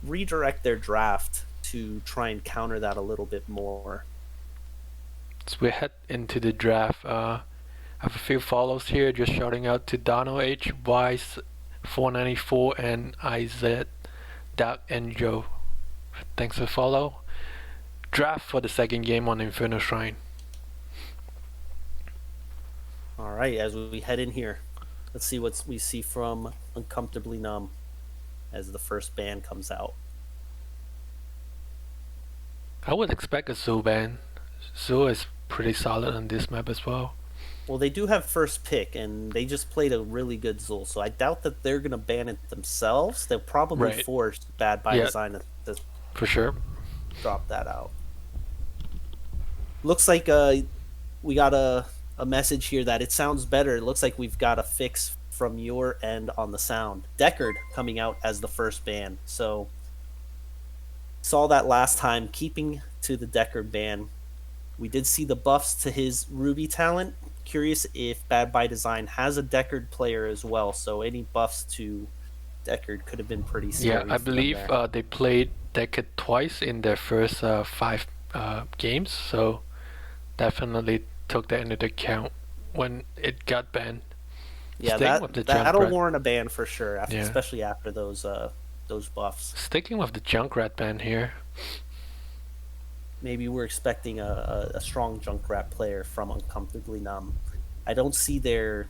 Speaker 2: redirect their draft to try and counter that a little bit more.
Speaker 1: So we head into the draft. I have a few follows here, just shouting out to Donald H, Wise 494, and IZ Doc and Joe. Thanks for follow. Draft for the second game on Inferno Shrine.
Speaker 2: All right, as we head in here, let's see what we see from Uncomfortably Numb as the first ban comes out.
Speaker 1: I would expect a Zul ban. Zul is pretty solid on this map as well.
Speaker 2: Well, they do have first pick, and they just played a really good Zul, so I doubt that they're going to ban it themselves. They'll probably force Bad by Design to
Speaker 1: for sure
Speaker 2: drop that out. Looks like we got a message here that it sounds better. It looks like we've got a fix from your end on the sound. Deckard coming out as the first ban. So saw that last time, keeping to the Deckard ban. We did see the buffs to his Ruby talent. Curious if Bad by Design has a Deckard player as well. So any buffs to Deckard could have been pretty scary.
Speaker 1: Yeah, I believe they played Deckard twice in their first 5 games, so definitely took that into account when it got banned.
Speaker 2: Yeah, that'll warrant a ban for sure, especially after those buffs.
Speaker 1: Sticking with the Junkrat ban here.
Speaker 2: Maybe we're expecting a strong Junkrat player from Uncomfortably Numb. I don't see their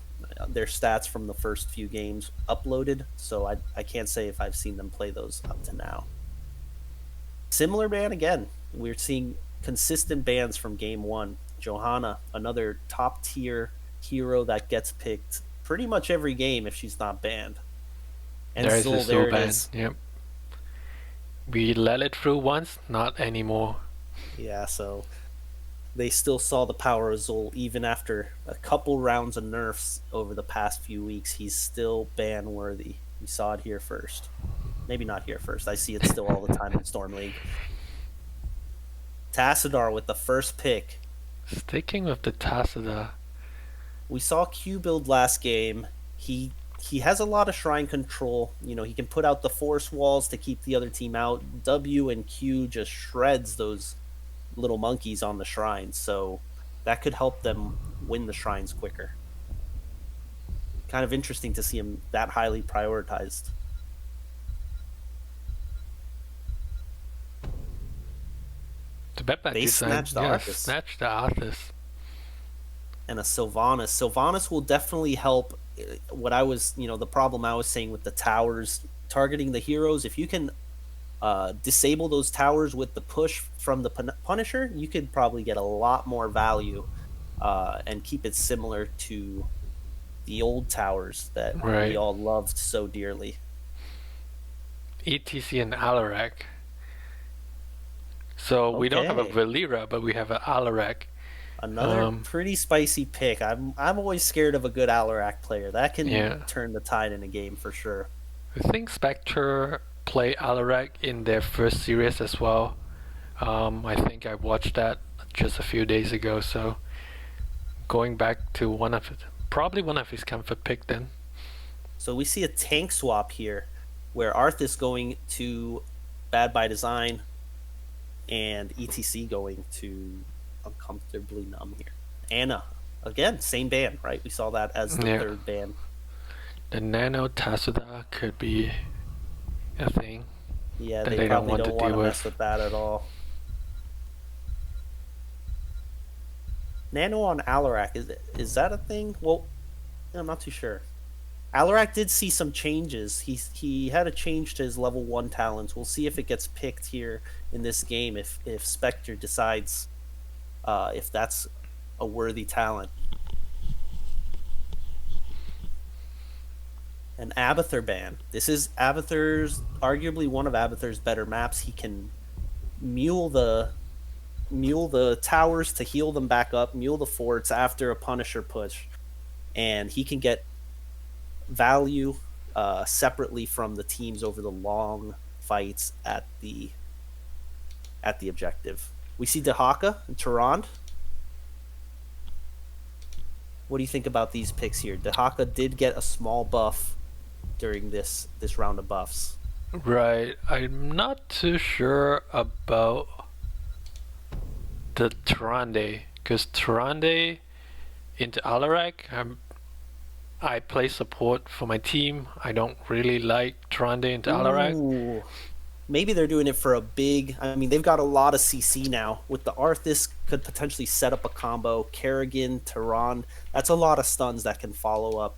Speaker 2: stats from the first few games uploaded, so I can't say if I've seen them play those up to now. Similar ban again. We're seeing consistent bans from game one. Johanna, another top tier hero that gets picked pretty much every game if she's not banned. And
Speaker 1: there is
Speaker 2: Zul,
Speaker 1: a Zul ban. Yep. We let it through once, not anymore.
Speaker 2: Yeah, so they still saw the power of Zul even after a couple rounds of nerfs over the past few weeks. He's still ban worthy. We saw it here first. Maybe not here first. I see it still all the time in Storm League. Tassadar with the first pick.
Speaker 1: Sticking with the Tassadar.
Speaker 2: We saw Q build last game. He has a lot of shrine control. You know, he can put out the force walls to keep the other team out. W and Q just shreds those little monkeys on the shrines, so that could help them win the shrines quicker. Kind of interesting to see him that highly prioritized.
Speaker 1: They snatched the Arthas. Snatched the Arthas.
Speaker 2: And a Sylvanas. Sylvanas will definitely help. What I was, the problem I was saying with the towers, targeting the heroes, if you can disable those towers with the push from the Punisher, you could probably get a lot more value and keep it similar to the old towers that
Speaker 1: Right.
Speaker 2: we all loved so dearly.
Speaker 1: ETC and Alarak. So we don't have a
Speaker 2: Okay.
Speaker 1: Valera, but we have an Alarak.
Speaker 2: Another
Speaker 1: Um,
Speaker 2: pretty spicy pick. I'm always scared of a good Alarak player. That can
Speaker 1: Yeah.
Speaker 2: turn the tide in a game for sure.
Speaker 1: I think Spectre played Alarak in their first series as well. I think I watched that just a few days ago. So going back to probably one of his comfort pick then.
Speaker 2: So we see a tank swap here, where Arthas going to Bad by Design, and ETC going to Uncomfortably Numb here. Anna, again, same ban, right? We saw that as the
Speaker 1: Yeah.
Speaker 2: third ban.
Speaker 1: The Nano Tasuda could be a thing.
Speaker 2: Yeah,
Speaker 1: That
Speaker 2: they
Speaker 1: they don't
Speaker 2: probably
Speaker 1: want to
Speaker 2: don't want
Speaker 1: deal
Speaker 2: to mess
Speaker 1: with.
Speaker 2: with that at all. Nano on Alarak, is that a thing? Well, I'm not too sure. Alarak did see some changes. He had a change to his level 1 talents. We'll see if it gets picked here in this game if Spectre decides if that's a worthy talent. An Abathur ban. This is arguably one of Abathur's better maps. He can mule the towers to heal them back up, mule the forts after a Punisher push, and he can get value separately from the teams over the long fights at the objective. We see Dahaka and Tyrande. What do you think about these picks here? Dahaka did get a small buff during this round of buffs.
Speaker 1: Right. I'm not too sure about the Tyrande, because Tyrande into Alarak, I play support for my team. I don't really like Tyrande into Alarak.
Speaker 2: Ooh. Maybe they're doing it for a big... I mean, they've got a lot of CC now. With the Arthas, could potentially set up a combo. Kerrigan, Tyrande. That's a lot of stuns that can follow up.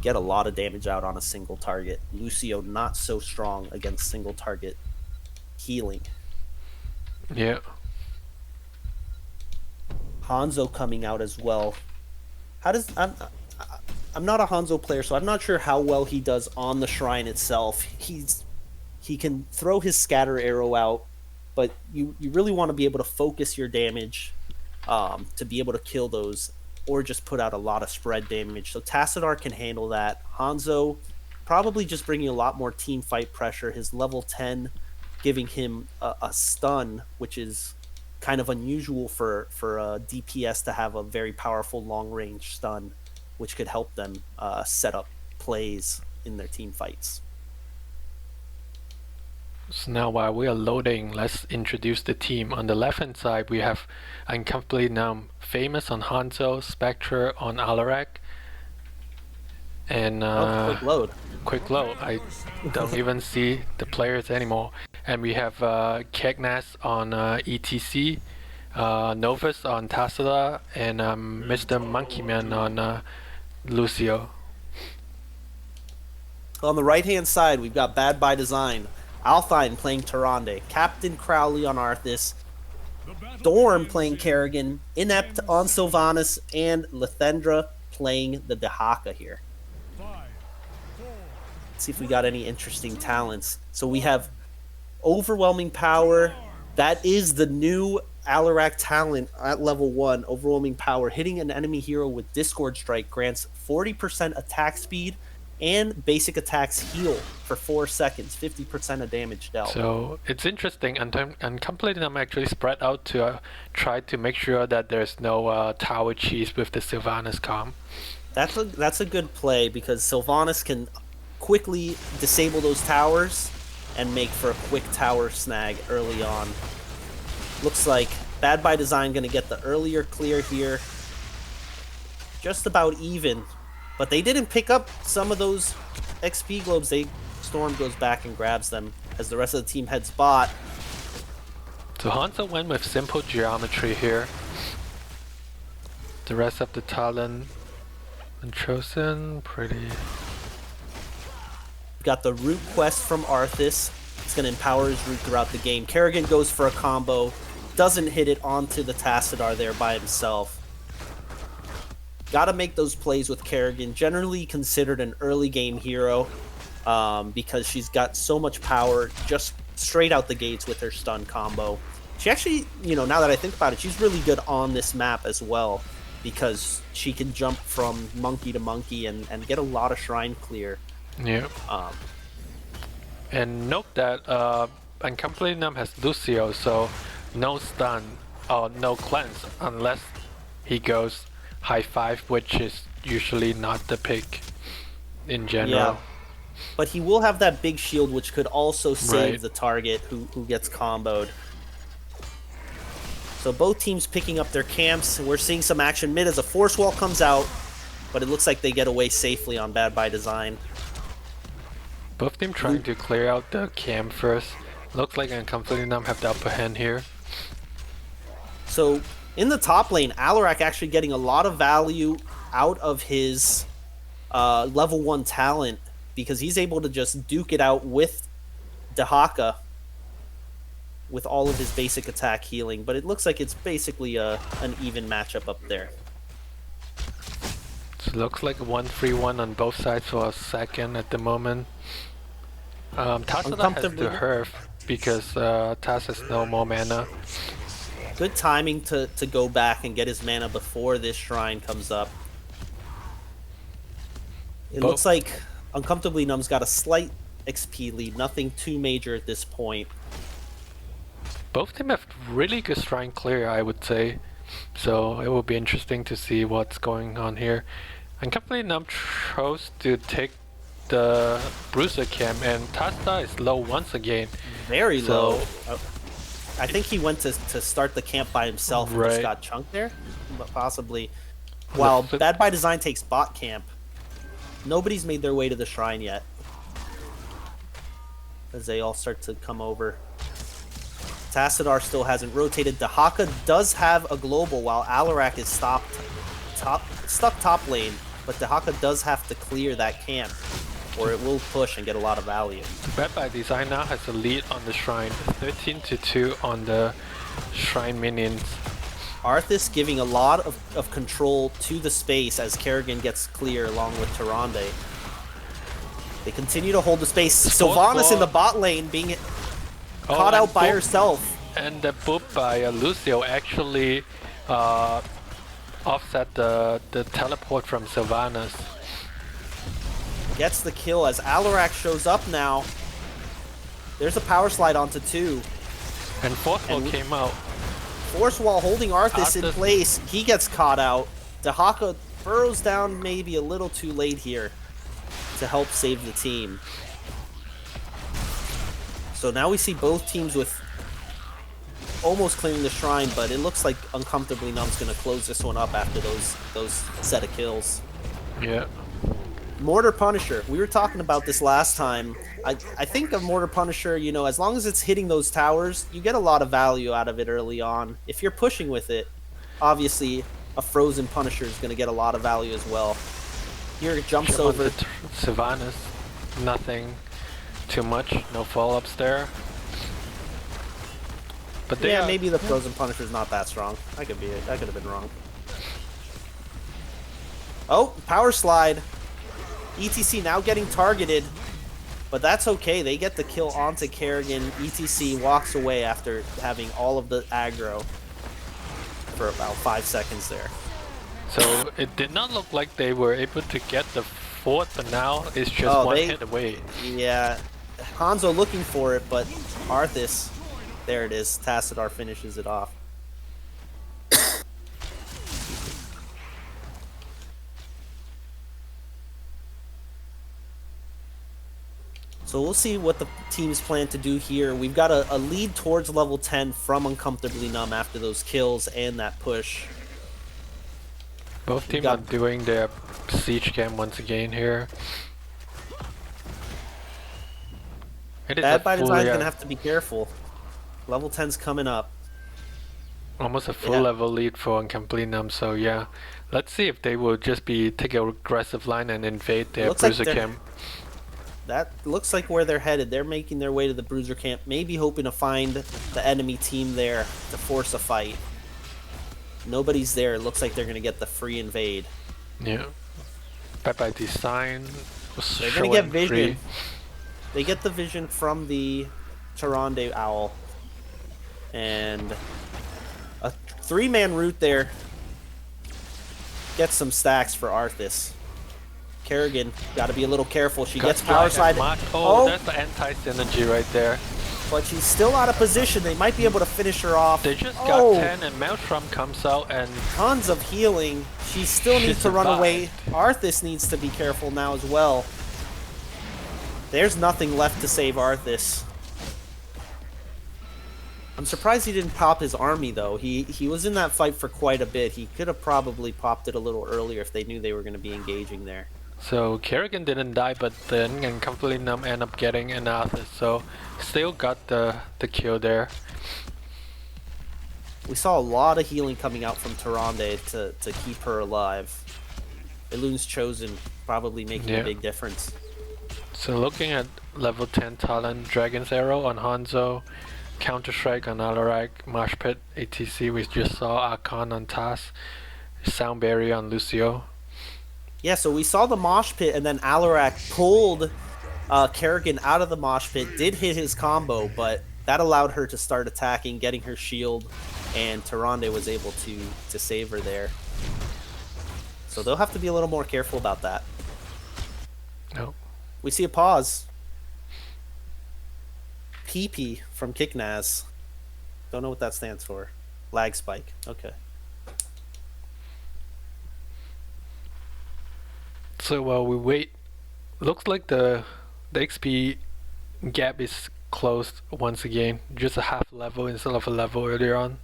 Speaker 2: Get a lot of damage out on a single target. Lucio not so strong against single target healing.
Speaker 1: Yeah.
Speaker 2: Hanzo coming out as well. I'm not a Hanzo player, so I'm not sure how well he does on the shrine itself. He can throw his scatter arrow out, but you really want to be able to focus your damage to be able to kill those, or just put out a lot of spread damage. So Tassadar can handle that. Hanzo probably just bringing a lot more team fight pressure. His level 10 giving him a stun, which is kind of unusual for a DPS to have a very powerful long range stun, which could help them set up plays in their team fights.
Speaker 1: So now while we are loading, let's introduce the team. On the left hand side, we have Uncomfortably Numb, Famous on Hanzo, Spectre on Alarak, and
Speaker 2: Quick load.
Speaker 1: quick load. I don't even see the players anymore. And we have Kegnas on ETC, Novus on Tassila, and Mr. Monkeyman on Lucio.
Speaker 2: On the right hand side, we've got Bad by Design, Althine playing Tyrande, Captain Crowley on Arthas, Dorm playing Kerrigan, Inept on Sylvanas, and Lethendra playing the Dahaka here. Let's see if we got any interesting talents. So we have Overwhelming Power. That is the new Alarak talent at level 1. Overwhelming Power. Hitting an enemy hero with Discord Strike grants 40% attack speed and basic attacks heal for 4 seconds, 50% of damage dealt.
Speaker 1: So it's interesting. Uncomfortably Numb actually spread out to try to make sure that there's no tower cheese with the Sylvanas comp.
Speaker 2: That's a good play, because Sylvanas can quickly disable those towers and make for a quick tower snag early on. Looks like Bad by Design going to get the earlier clear here. Just about even. But they didn't pick up some of those XP globes. Storm goes back and grabs them as the rest of the team heads bot.
Speaker 1: So Hanzo went with simple geometry here. The rest of the talent and chosen pretty.
Speaker 2: Got the root quest from Arthas. It's going to empower his root throughout the game. Kerrigan goes for a combo. Doesn't hit it onto the Tassadar there by himself. Gotta make those plays with Kerrigan. Generally considered an early game hero because she's got so much power just straight out the gates with her stun combo. She actually, now that I think about it, she's really good on this map as well because she can jump from monkey to monkey and get a lot of shrine clear.
Speaker 1: Yeah. And note that Uncomfortably Numb has Lucio, so no stun or no cleanse unless he goes high 5, which is usually not the pick in general.
Speaker 2: Yeah. But he will have that big shield, which could also save
Speaker 1: Right.
Speaker 2: the target who gets comboed. So both teams picking up their camps. We're seeing some action mid as a force wall comes out, but it looks like they get away safely on Bad by Design.
Speaker 1: Both teams trying to clear out the camp first. Looks like Uncomfortably Numb have the upper hand here.
Speaker 2: So in the top lane, Alarak actually getting a lot of value out of his level 1 talent because he's able to just duke it out with Dehaka with all of his basic attack healing, but it looks like it's basically an even matchup up there.
Speaker 1: So looks like a 1-3-1 on both sides for a second at the moment. Tassadar has
Speaker 2: Uncomfortably-
Speaker 1: to Herf because Tas has no more mana.
Speaker 2: Good timing to go back and get his mana before this shrine comes up. It looks like Uncomfortably Numb's got a slight XP lead, nothing too major at this point.
Speaker 1: Both teams have really good shrine clear, I would say. So it will be interesting to see what's going on here. Uncomfortably Numb chose to take the Bruiser camp, and Tassadar is low once again.
Speaker 2: Very
Speaker 1: So-
Speaker 2: low. I think he went to start the camp by himself and just
Speaker 1: Right.
Speaker 2: got chunked there, but possibly. While Bad by Design takes bot camp, nobody's made their way to the shrine yet. As they all start to come over. Tassadar still hasn't rotated. Dehaka does have a global while Alarak is stuck top lane, but Dehaka does have to clear that camp or it will push and get a lot of value.
Speaker 1: Bad by Design now has a lead on the shrine, 13-2 on the shrine minions.
Speaker 2: Arthas giving a lot of control to the space as Kerrigan gets clear along with Tyrande. They continue to hold the space. Sylvanas in the bot lane being caught out by herself.
Speaker 1: And the boop by Lucio actually offset the teleport from Sylvanas.
Speaker 2: Gets the kill as Alarak shows up now. There's a power slide onto 2.
Speaker 1: And Force Wall came out.
Speaker 2: Force Wall holding Arthas in
Speaker 1: Arthas-
Speaker 2: place. He gets caught out. Dehaka burrows down maybe a little too late here to help save the team. So now we see both teams with almost clearing the shrine, but it looks like Uncomfortably Numb's going to close this one up after those set of kills.
Speaker 1: Yeah.
Speaker 2: Mortar Punisher. We were talking about this last time. I think of Mortar Punisher, as long as it's hitting those towers, you get a lot of value out of it early on. If you're pushing with it, obviously a Frozen Punisher is going to get a lot of value as well. Here it jumps
Speaker 1: Jump on
Speaker 2: over.
Speaker 1: the Sylvanas. Nothing too much. No follow-ups there. But they
Speaker 2: Yeah,
Speaker 1: are-
Speaker 2: maybe the Frozen Punisher's not that strong. I could have been wrong. Oh, power slide. ETC now getting targeted, but that's okay. They get the kill onto Kerrigan. ETC walks away after having all of the aggro for about 5 seconds there.
Speaker 1: So it did not look like they were able to get the fort, but now it's just
Speaker 2: Oh,
Speaker 1: one
Speaker 2: they-
Speaker 1: hit away.
Speaker 2: Yeah, Hanzo looking for it, but Arthas, there it is. Tassadar finishes it off. So we'll see what the teams plan to do here. We've got a lead towards level 10 from Uncomfortably Numb after those kills and that push.
Speaker 1: Both teams
Speaker 2: got-
Speaker 1: are doing their siege camp once again here. It is
Speaker 2: Bad
Speaker 1: a
Speaker 2: by
Speaker 1: full,
Speaker 2: Design's gonna have to be careful. Level 10's coming up.
Speaker 1: almost a full
Speaker 2: Yeah.
Speaker 1: level lead for Uncomfortably Numb, so yeah. Let's see if they will just take a aggressive line and invade their
Speaker 2: Looks like
Speaker 1: bruiser
Speaker 2: they're-
Speaker 1: camp.
Speaker 2: That looks like where they're headed. They're making their way to the Bruiser camp, maybe hoping to find the enemy team there to force a fight. Nobody's there. It looks like they're going to get the free invade.
Speaker 1: Yeah. Bad by Design was
Speaker 2: They're gonna get
Speaker 1: showing
Speaker 2: vision.
Speaker 1: free.
Speaker 2: They get the vision from the Tyrande Owl. And a 3-man route there. Gets some stacks for Arthas. Kerrigan, gotta be a little careful. She gets power slide.
Speaker 1: Oh, that's the anti-synergy right there.
Speaker 2: But she's still out of position. They might be able to finish her off.
Speaker 1: They just got 10 and Maelstrom comes out and
Speaker 2: tons of healing. She still needs to run away. Arthas needs to be careful now as well. There's nothing left to save Arthas. I'm surprised he didn't pop his army though. He was in that fight for quite a bit. He could have probably popped it a little earlier if they knew they were going to be engaging there.
Speaker 1: So Kerrigan didn't die, but then Uncomfortably Numb end up getting an Arthas, so still got the kill there.
Speaker 2: We saw a lot of healing coming out from Tyrande to keep her alive. Elun's Chosen probably making a big difference.
Speaker 1: So looking at level 10 talent, Dragon's Arrow on Hanzo, Counter-Strike on Alarak, Marsh Pit, ATC we just saw, Archon on Tas, Sound Barrier on Lucio.
Speaker 2: Yeah, so we saw the mosh pit, and then Alarak pulled Kerrigan out of the mosh pit, did hit his combo, but that allowed her to start attacking, getting her shield, and Tyrande was able to save her there. So they'll have to be a little more careful about that.
Speaker 1: No.
Speaker 2: We see a pause. PP from Kicknaz. Don't know what that stands for. Lag spike. Okay.
Speaker 1: So while we wait, looks like the XP gap is closed once again. Just a half level instead of a level earlier on.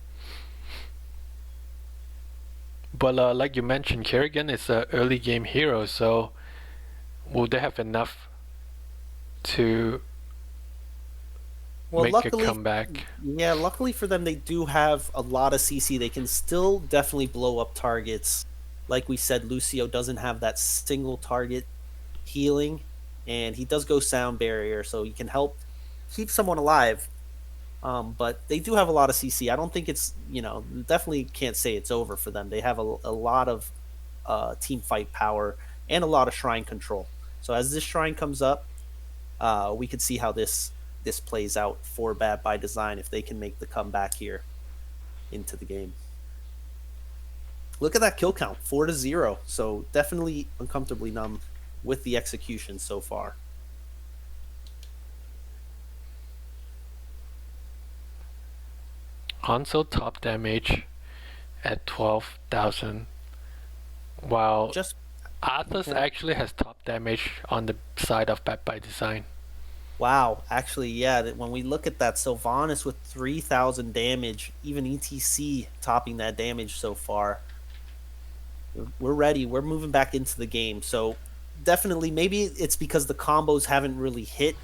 Speaker 1: But like you mentioned, Kerrigan is an early game hero, so will they have enough to make a comeback?
Speaker 2: Yeah, luckily for them, they do have a lot of CC. They can still definitely blow up targets. Like we said, Lucio doesn't have that single target healing, and he does go Sound Barrier, so he can help keep someone alive. But they do have a lot of CC. I don't think it's, definitely can't say it's over for them. They have a lot of team fight power and a lot of shrine control. So as this shrine comes up, we could see how this plays out for Bad by Design if they can make the comeback here into the game. Look at that kill count, 4-0. So definitely Uncomfortably Numb with the execution so far.
Speaker 1: Hanzo top damage at 12,000, while Arthas actually has top damage on the side of Bad by Design.
Speaker 2: Wow, actually, yeah, when we look at that, Sylvanas with 3,000 damage, even ETC topping that damage so far. We're ready. We're moving back into the game. So definitely, maybe it's because the combos haven't really hit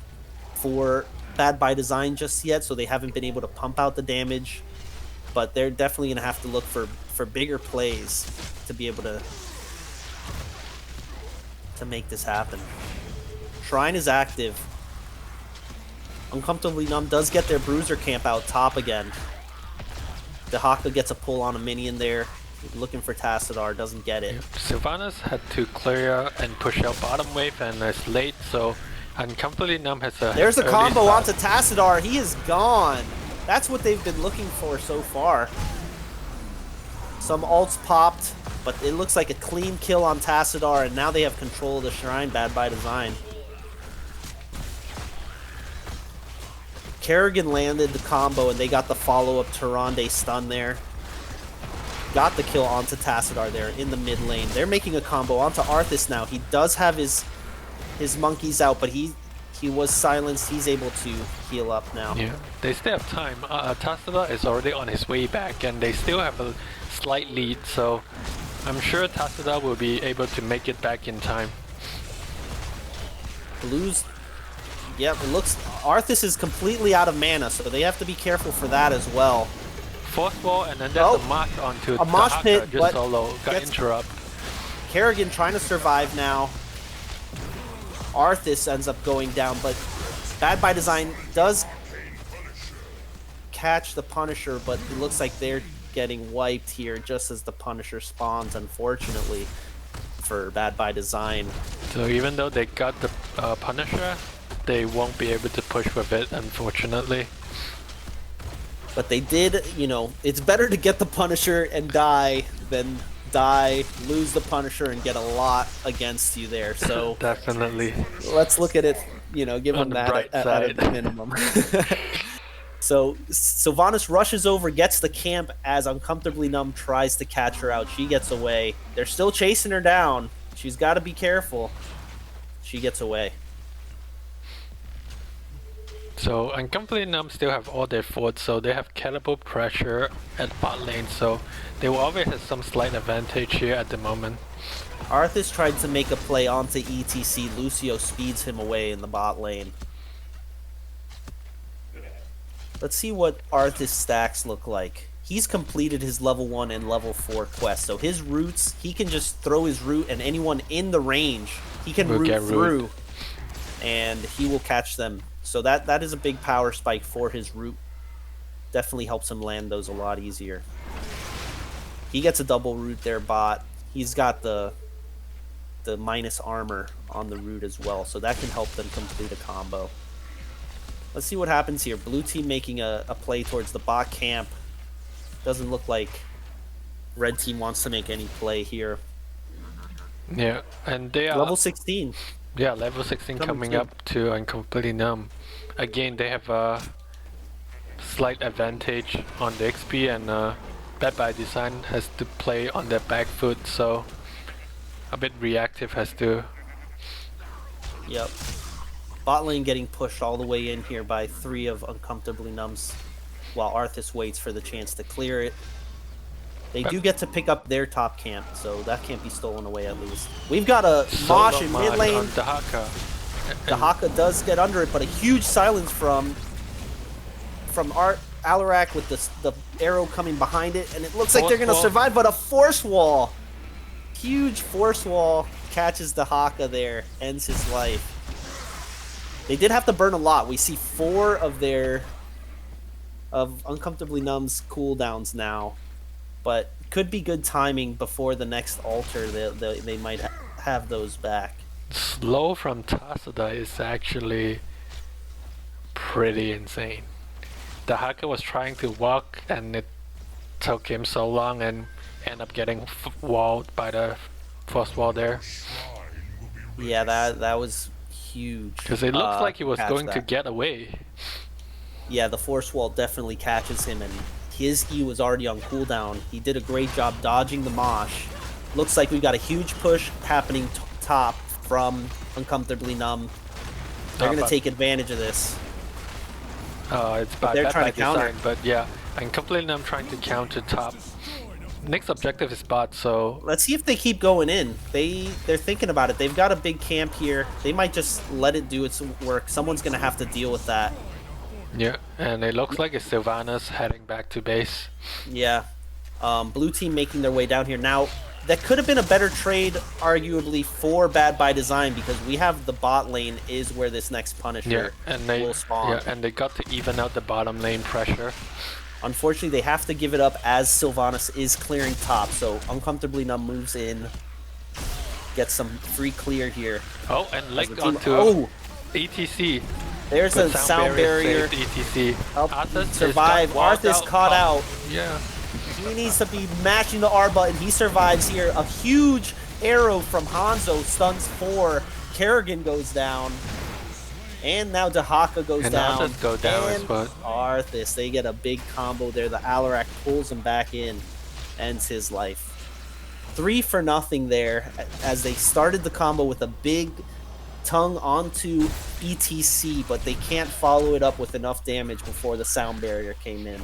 Speaker 2: for Bad by Design just yet, so they haven't been able to pump out the damage. But they're definitely going to have to look for bigger plays to be able to make this happen. Shrine is active. Uncomfortably Numb does get their Bruiser camp out top again. Dehaka gets a pull on a minion there. Looking for Tassadar, doesn't get it.
Speaker 1: Sylvanas had to clear and push out bottom wave and it's late, so Uncomfortably Numb has a
Speaker 2: There's a combo
Speaker 1: start.
Speaker 2: onto Tassadar. He is gone. That's what they've been looking for so far. Some ults popped, but it looks like a clean kill on Tassadar, and now they have control of the shrine, Bad by Design. Kerrigan landed the combo, and they got the follow-up Tyrande stun there. Got the kill onto Tassadar there in the mid lane. They're making a combo onto Arthas now. He does have his monkeys out, but he was silenced. He's able to heal up now.
Speaker 1: Yeah, they still have time. Tassadar is already on his way back, and they still have a slight lead, so I'm sure Tassadar will be able to make it back in time.
Speaker 2: Blues, yep, it looks Arthas is completely out of mana, so they have to be careful for that as well.
Speaker 1: Fourth wall, and then there's a mosh onto
Speaker 2: a mosh
Speaker 1: Dehaka,
Speaker 2: pit,
Speaker 1: just solo, got interrupt.
Speaker 2: Kerrigan trying to survive now. Arthas ends up going down, but Bad by Design does catch the Punisher, but it looks like they're getting wiped here just as the Punisher spawns, unfortunately. for Bad by Design.
Speaker 1: So even though they got the Punisher, they won't be able to push with it, unfortunately.
Speaker 2: But they did, you know, it's better to get the Punisher and die than die, lose the Punisher, and get a lot against you there. So
Speaker 1: Definitely.
Speaker 2: let's look at it, you know, give
Speaker 1: On
Speaker 2: them
Speaker 1: the
Speaker 2: that
Speaker 1: bright
Speaker 2: at
Speaker 1: side.
Speaker 2: a minimum. So Sylvanas rushes over, gets the camp as Uncomfortably Numb tries to catch her out. She gets away. They're still chasing her down. She's got to be careful. She gets away.
Speaker 1: So Uncomfortably Numb still have all their forts, so they have cannibal pressure at bot lane, so they will always have some slight advantage here at the moment.
Speaker 2: Arthas tried to make a play onto ETC. Lucio speeds him away in the bot lane. Let's see what Arthas stacks look like. He's completed his level 1 and level 4 quest, so his roots, he can just throw his root and anyone in the range, he can
Speaker 1: Will
Speaker 2: root
Speaker 1: get
Speaker 2: through,
Speaker 1: root.
Speaker 2: and he will catch them. So that is a big power spike for his root. Definitely helps him land those a lot easier. He gets a double root there, bot. He's got the minus armor on the root as well, so that can help them complete a combo. Let's see what happens here. Blue team making a play towards the bot camp. Doesn't look like red team wants to make any play here.
Speaker 1: Yeah, and they are
Speaker 2: Level 16.
Speaker 1: Yeah, level 16 coming
Speaker 2: soon.
Speaker 1: up to Uncomfortably Numb. Again, they have a slight advantage on the XP, and Bad by Design has to play on their back foot, so a bit reactive has to.
Speaker 2: Yep. Bot lane getting pushed all the way in here by 3 of Uncomfortably Numb's, while Arthas waits for the chance to clear it. They do get to pick up their top camp, so that can't be stolen away at least. We've got a Mosh
Speaker 1: Solo
Speaker 2: in
Speaker 1: Mosh
Speaker 2: mid lane.
Speaker 1: on Dahaka.
Speaker 2: The Haka does get under it, but a huge silence from Alarak with the arrow coming behind it, and it looks like they're
Speaker 1: Force
Speaker 2: going to
Speaker 1: wall.
Speaker 2: survive, but a force wall. Huge force wall catches the Haka there, ends his life. They did have to burn a lot. We see 4 of Uncomfortably Numb's cooldowns now, but could be good timing before the next altar. They might have those back.
Speaker 1: Slow from Tasada is actually pretty insane. Dahaka was trying to walk, and it took him so long, and end up getting walled by the first wall there.
Speaker 2: Yeah, that was huge.
Speaker 1: Because it looks like he was
Speaker 2: catch
Speaker 1: going to
Speaker 2: that.
Speaker 1: get away.
Speaker 2: Yeah, the force wall definitely catches him, and his E was already on cooldown. He did a great job dodging the mosh. Looks like we've got a huge push happening top from Uncomfortably Numb. They're going to take advantage of this.
Speaker 1: It's by
Speaker 2: they're
Speaker 1: Bad
Speaker 2: trying
Speaker 1: by
Speaker 2: to counter.
Speaker 1: Design, but yeah, and completely I'm trying to counter top. Next objective is bot, so
Speaker 2: Let's see if they keep going in. They're thinking about it. They've got a big camp here. They might just let it do its work. Someone's going to have to deal with that.
Speaker 1: yeah, and it looks like it's Sylvanas heading back to base.
Speaker 2: Yeah. Blue team making their way down here. Now, that could have been a better trade, arguably, for Bad by Design, because we have the bot lane is where this next Punisher
Speaker 1: Yeah, and they
Speaker 2: will spawn.
Speaker 1: they got to even out the bottom lane pressure.
Speaker 2: Unfortunately, they have to give it up as Sylvanas is clearing top, so Uncomfortably Numb moves in, gets some free clear here.
Speaker 1: Oh, and
Speaker 2: As the
Speaker 1: linked
Speaker 2: team-
Speaker 1: onto
Speaker 2: oh,
Speaker 1: ETC.
Speaker 2: there's
Speaker 1: But
Speaker 2: a sound barrier.
Speaker 1: saved ETC.
Speaker 2: Help
Speaker 1: Arthas is
Speaker 2: survive.
Speaker 1: got walled
Speaker 2: Arthas caught
Speaker 1: Oh,
Speaker 2: out.
Speaker 1: Yeah.
Speaker 2: He needs to be matching the R button. He survives here. A huge arrow from Hanzo stuns 4. Kerrigan goes down. And now Dahaka goes
Speaker 1: And
Speaker 2: down.
Speaker 1: Arthas go down as
Speaker 2: and
Speaker 1: well.
Speaker 2: Arthas, they get a big combo there. The Alarak pulls him back in. Ends his life. 3 for nothing there as they started the combo with a big tongue onto ETC, but they can't follow it up with enough damage before the sound barrier came in.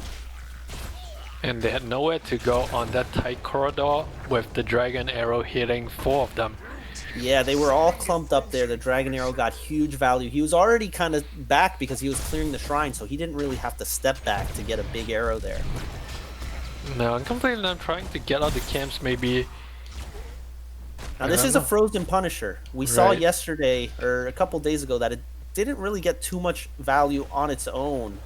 Speaker 1: And they had nowhere to go on that tight corridor with the dragon arrow hitting 4 of them.
Speaker 2: Yeah, they were all clumped up there. The Dragon Arrow got huge value. He was already kind of back because he was clearing the shrine, so he didn't really have to step back to get a big arrow there.
Speaker 1: No, I'm completely not trying to get out the camps maybe.
Speaker 2: Now,
Speaker 1: I
Speaker 2: this
Speaker 1: don't
Speaker 2: is a
Speaker 1: know.
Speaker 2: frozen Punisher. We saw
Speaker 1: Right.
Speaker 2: yesterday, or a couple days ago, that it didn't really get too much value on its own.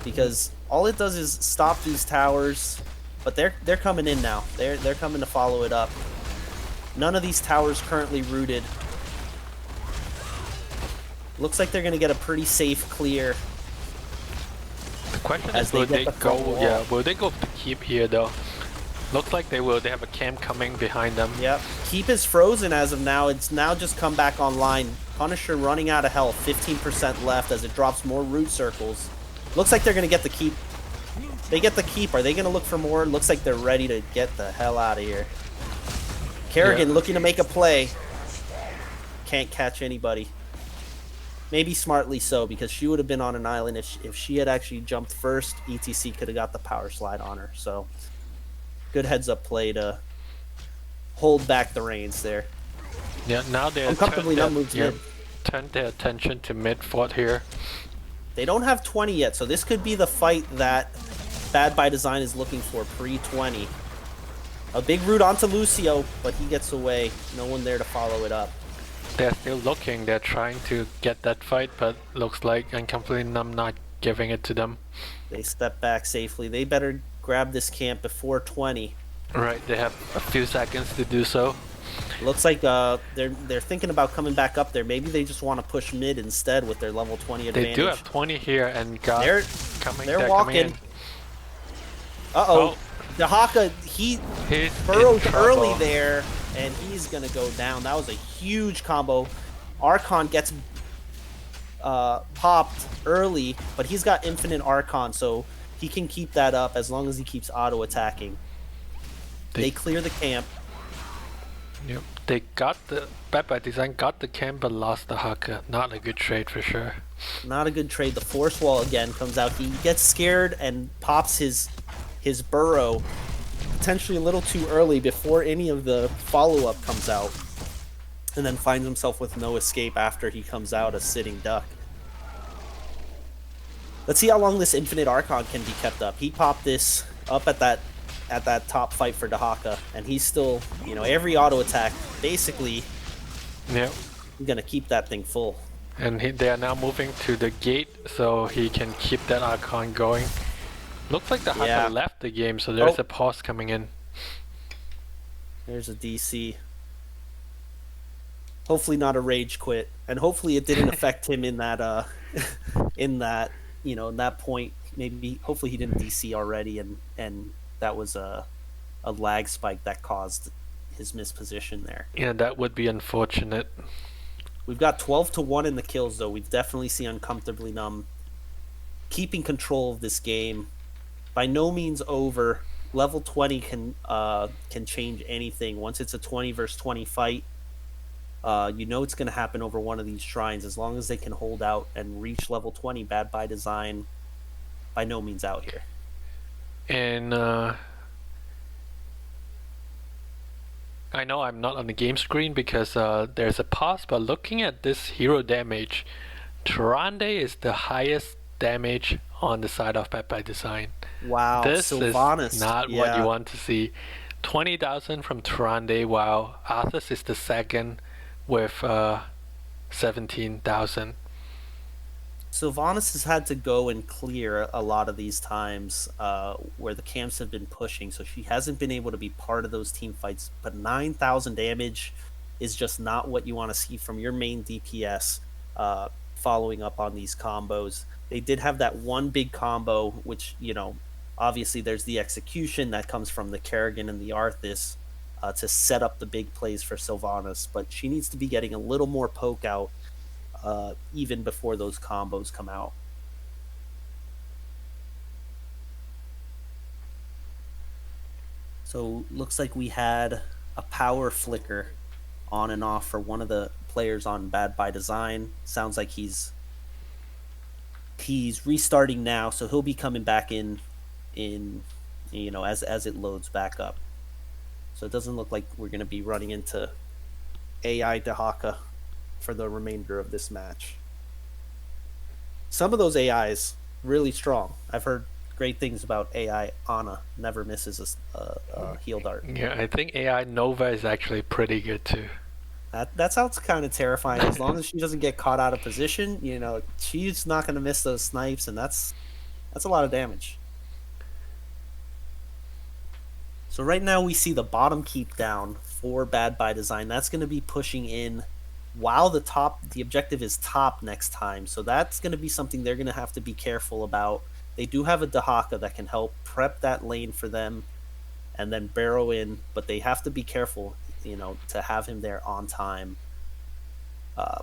Speaker 2: Because all it does is stop these towers, but they're coming in now. They're coming to follow it up. None of these towers currently rooted. Looks like they're going to get a pretty safe clear.
Speaker 1: The question
Speaker 2: As
Speaker 1: is,
Speaker 2: they
Speaker 1: will
Speaker 2: get
Speaker 1: they
Speaker 2: the front
Speaker 1: go?
Speaker 2: wall.
Speaker 1: Yeah, will they go for the keep here though? Looks like they will. They have a camp coming behind them.
Speaker 2: Yep. Keep is frozen as of now. It's now just come back online. Punisher running out of health. 15% left as it drops more root circles. Looks like they're going to get the keep. They get the keep. Are they going to look for more? Looks like they're ready to get the hell out of here. Kerrigan looking to make a play. Can't catch anybody. Maybe smartly so, because she would have been on an island. If she had actually jumped first, ETC could have got the power slide on her. So, good heads-up play to hold back the reins there.
Speaker 1: Yeah, now they're
Speaker 2: Uncomfortably Numb moves mid.
Speaker 1: turn their attention to mid fort here.
Speaker 2: They don't have 20 yet, so this could be the fight that Bad by Design is looking for pre-20. A big root onto Lucio, but he gets away. No one there to follow it up.
Speaker 1: They're still looking. They're trying to get that fight, but looks like Uncomfortably Numb not giving it to them.
Speaker 2: They step back safely. They better grab this camp before 20.
Speaker 1: Right, they have a few seconds to do so.
Speaker 2: Looks like they're thinking about coming back up there. Maybe they just want to push mid instead with their level 20 advantage.
Speaker 1: They do have 20 here, and God,
Speaker 2: They're
Speaker 1: they're
Speaker 2: walking.
Speaker 1: coming in.
Speaker 2: Uh-oh. Dahaka, he
Speaker 1: He's
Speaker 2: burrowed
Speaker 1: in
Speaker 2: early
Speaker 1: trouble.
Speaker 2: there, and he's going to go down. That was a huge combo. Archon gets popped early, but he's got infinite Archon, so he can keep that up as long as he keeps auto-attacking. They clear the camp.
Speaker 1: Yep. They got the Bad by Design got the camp but lost the Haka. Not a good trade for sure.
Speaker 2: Not a good trade. The force wall again comes out. He gets scared and pops his burrow potentially a little too early before any of the follow-up comes out, and then finds himself with no escape after he comes out a sitting duck. Let's see how long this infinite Archon can be kept up. He popped this up at that top fight for Dahaka, and he's still, every auto attack basically
Speaker 1: Yep.
Speaker 2: gonna keep that thing full.
Speaker 1: And they are now moving to the gate so he can keep that Archon going. Looks like the Haka
Speaker 2: Yeah.
Speaker 1: left the game, so there's
Speaker 2: Oh.
Speaker 1: a pause coming in.
Speaker 2: There's a DC. Hopefully not a rage quit, and hopefully it didn't affect him in that in that point. Maybe hopefully he didn't DC already, and that was a lag spike that caused his misposition there.
Speaker 1: Yeah, that would be unfortunate.
Speaker 2: We've got 12-1 in the kills, though. We've definitely seen Uncomfortably Numb keeping control of this game. By no means over. Level 20 can change anything. Once it's a 20 versus 20 fight, it's going to happen over one of these shrines. As long as they can hold out and reach level 20, Bad by Design by no means out here.
Speaker 1: And I know I'm not on the game screen because there's a pause, but looking at this hero damage, Tyrande is the highest damage on the side of Bad by Design.
Speaker 2: Wow,
Speaker 1: This
Speaker 2: Sylvanas,
Speaker 1: is not what you want to see. 20,000 from Tyrande, while Arthas is the second with 17,000.
Speaker 2: Sylvanas has had to go and clear a lot of these times where the camps have been pushing, so she hasn't been able to be part of those team fights. But 9,000 damage is just not what you want to see from your main DPS following up on these combos. They did have that one big combo, which, obviously there's the execution that comes from the Kerrigan and the Arthas to set up the big plays for Sylvanas, but she needs to be getting a little more poke out even before those combos come out. So looks like we had a power flicker on and off for one of the players on Bad by Design. Sounds like he's restarting now, so he'll be coming back in as it loads back up. So it doesn't look like we're going to be running into AI Dahaka for the remainder of this match. Some of those AIs really strong. I've heard great things about AI Ana. Never misses a heal dart.
Speaker 1: Yeah, I think AI Nova is actually pretty good too.
Speaker 2: That sounds kind of terrifying. As long as she doesn't get caught out of position, she's not going to miss those snipes, and that's a lot of damage. So right now we see the bottom keep down for Bad by Design. That's going to be pushing in while the objective is top next time. So that's going to be something they're going to have to be careful about. They do have a Dahaka that can help prep that lane for them and then barrow in, but they have to be careful, to have him there on time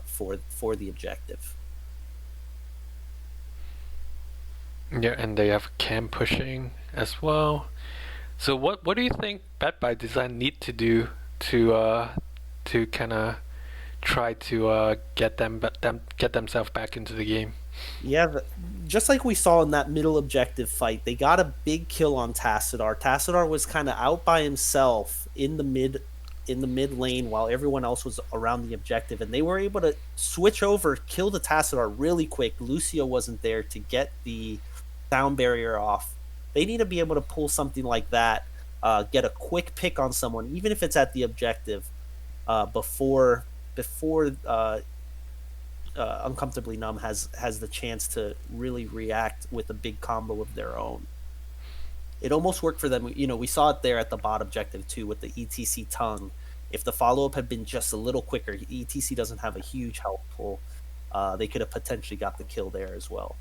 Speaker 2: for the objective.
Speaker 1: Yeah, and they have camp pushing as well. So what do you think Bad by Design need to do to kind of try to get themselves back into the game?
Speaker 2: Yeah, just like we saw in that middle objective fight, they got a big kill on Tassadar. Tassadar was kind of out by himself in the mid lane while everyone else was around the objective, and they were able to switch over, kill the Tassadar really quick. Lucio wasn't there to get the sound barrier off. They need to be able to pull something like that, get a quick pick on someone, even if it's at the objective, before Uncomfortably Numb has the chance to really react with a big combo of their own. It almost worked for them. We saw it there at the bot objective too with the ETC tongue. If the follow-up had been just a little quicker, ETC doesn't have a huge health pool. They could have potentially got the kill there as well.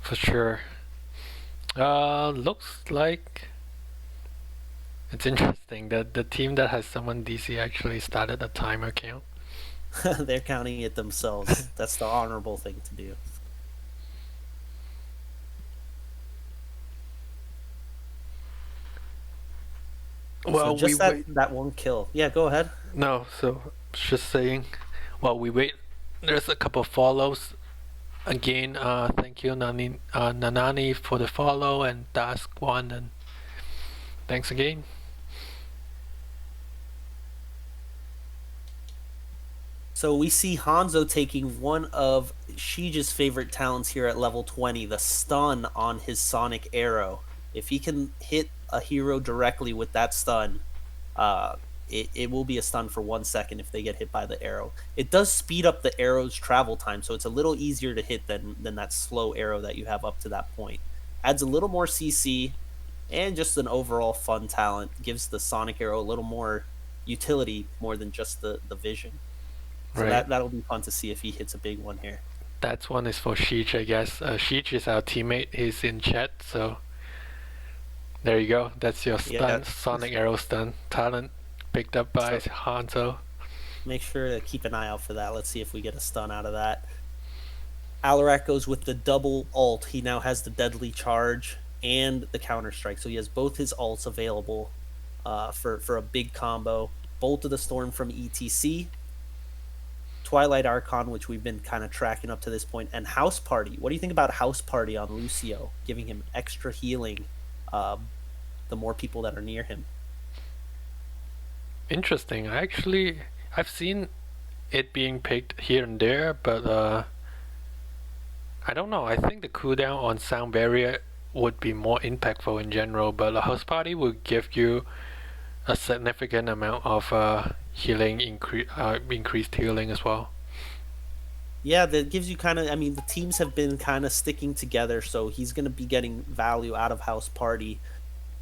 Speaker 1: For sure. Looks like it's interesting that the team that has summoned DC actually started a timer count.
Speaker 2: They're counting it themselves. That's the honorable thing to do.
Speaker 1: Well,
Speaker 2: so just that one kill. Yeah, go ahead.
Speaker 1: No, so just saying. While we wait, there's a couple of follows. Again, thank you, Nanani, for the follow, and Dask1, and thanks again.
Speaker 2: So we see Hanzo taking one of Shige's favorite talents here at level 20, the stun on his Sonic Arrow. If he can hit a hero directly with that stun, it will be a stun for 1 second if they get hit by the arrow. It does speed up the arrow's travel time, so it's a little easier to hit than that slow arrow that you have up to that point. Adds a little more CC, and just an overall fun talent. Gives the Sonic Arrow a little more utility, more than just the vision. So
Speaker 1: right.
Speaker 2: that'll be fun to see if he hits a big one here.
Speaker 1: That one is for Shige, I guess. Shige is our teammate. He's in chat, so there you go. That's your stun, Sonic Arrow stun talent picked up by Hanzo.
Speaker 2: Make sure to keep an eye out for that. Let's see if we get a stun out of that. Alarak goes with the double ult. He now has the deadly charge and the counter strike, so he has both his ults available for a big combo. Bolt of the Storm from ETC, Twilight Archon, which we've been kind of tracking up to this point, and House Party. What do you think about House Party on Lucio, giving him extra healing the more people that are near him?
Speaker 1: Interesting. I've seen it being picked here and there, but I don't know. I think the cooldown on Sound Barrier would be more impactful in general, but a House Party would give you a significant amount of healing, increased healing as well.
Speaker 2: Yeah, that gives you kind of, the teams have been kind of sticking together, so he's going to be getting value out of House Party.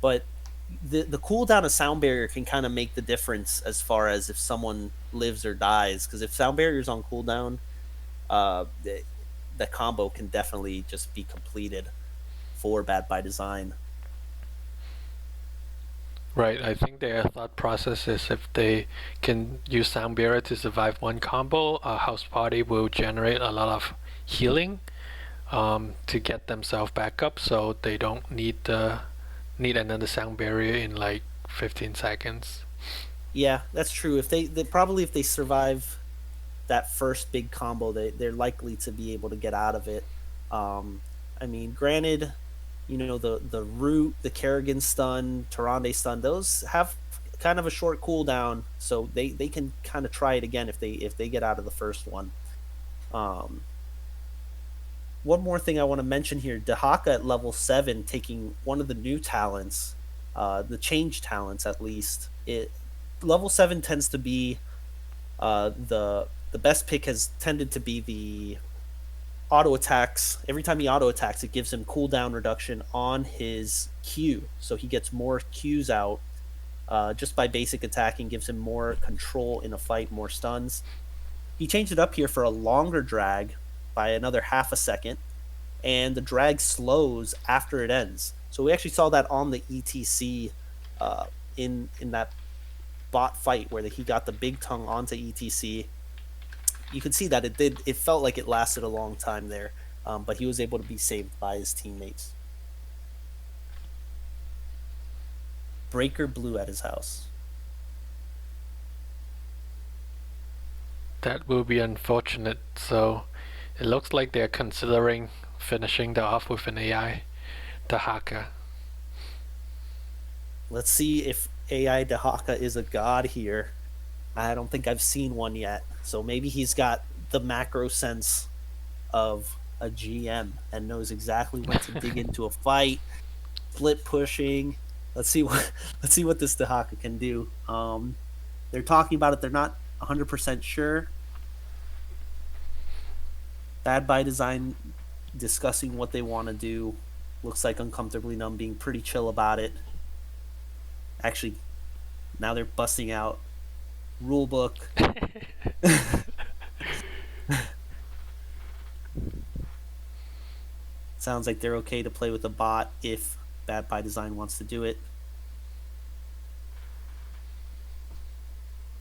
Speaker 2: But the cooldown of Sound Barrier can kind of make the difference as far as if someone lives or dies. Because if Sound Barrier's on cooldown, the combo can definitely just be completed for Bad by Design.
Speaker 1: Right, I think their thought process is if they can use Sound Barrier to survive one combo, a House Party will generate a lot of healing to get themselves back up, so they don't need another Sound Barrier in like 15 seconds.
Speaker 2: Yeah, that's true. If they survive that first big combo, they're likely to be able to get out of it. Granted, the Root, the Kerrigan stun, Tyrande stun, those have kind of a short cooldown, so they can kind of try it again if they get out of the first one. One more thing I want to mention here, Dahaka at level 7 taking one of the new talents, the change talents at least. Level 7 tends to be the best pick has tended to be the auto attacks. Every time he auto attacks, it gives him cooldown reduction on his Q, so he gets more Qs out just by basic attacking, gives him more control in a fight, more stuns. He changed it up here for a longer drag by another half a second, and the drag slows after it ends. So we actually saw that on the ETC in that bot fight where he got the big tongue onto ETC. You could see that it felt like it lasted a long time there, but he was able to be saved by his teammates. Breaker blew at his house.
Speaker 1: That will be unfortunate. So it looks like they're considering finishing the off with an AI, Dahaka.
Speaker 2: Let's see if AI Dahaka is a god here. I don't think I've seen one yet. So maybe he's got the macro sense of a GM and knows exactly when to dig into a fight, split pushing. Let's see what this Dahaka can do. They're talking about it. They're not 100% sure. Bad by Design discussing what they want to do. Looks like Uncomfortably Numb being pretty chill about it. Actually, now they're busting out rulebook. Sounds like they're okay to play with a bot if Bad by Design wants to do it.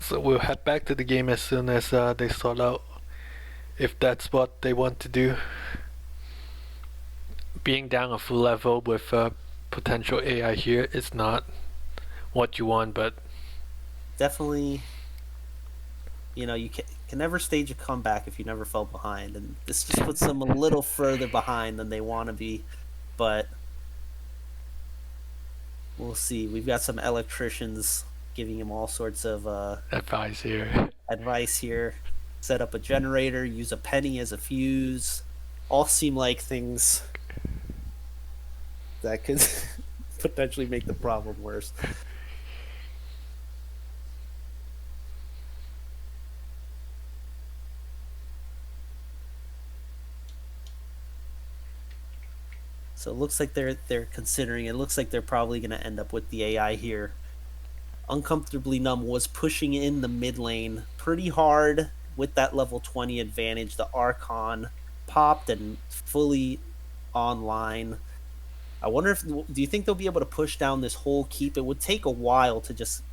Speaker 1: So we'll head back to the game as soon as they sort out if that's what they want to do. Being down a full level with potential AI here is not what you want, but
Speaker 2: definitely, you can never stage a comeback if you never fell behind, and this just puts them a little further behind than they want to be, but we'll see. We've got some electricians giving him all sorts of
Speaker 1: advice here.
Speaker 2: Set up a generator, use a penny as a fuse. All seem like things that could potentially make the problem worse. So it looks like they're considering. It looks like they're probably going to end up with the AI here. Uncomfortably Numb was pushing in the mid lane pretty hard with that level 20 advantage. The Archon popped and fully online. I wonder do you think they'll be able to push down this whole keep? It would take a while to just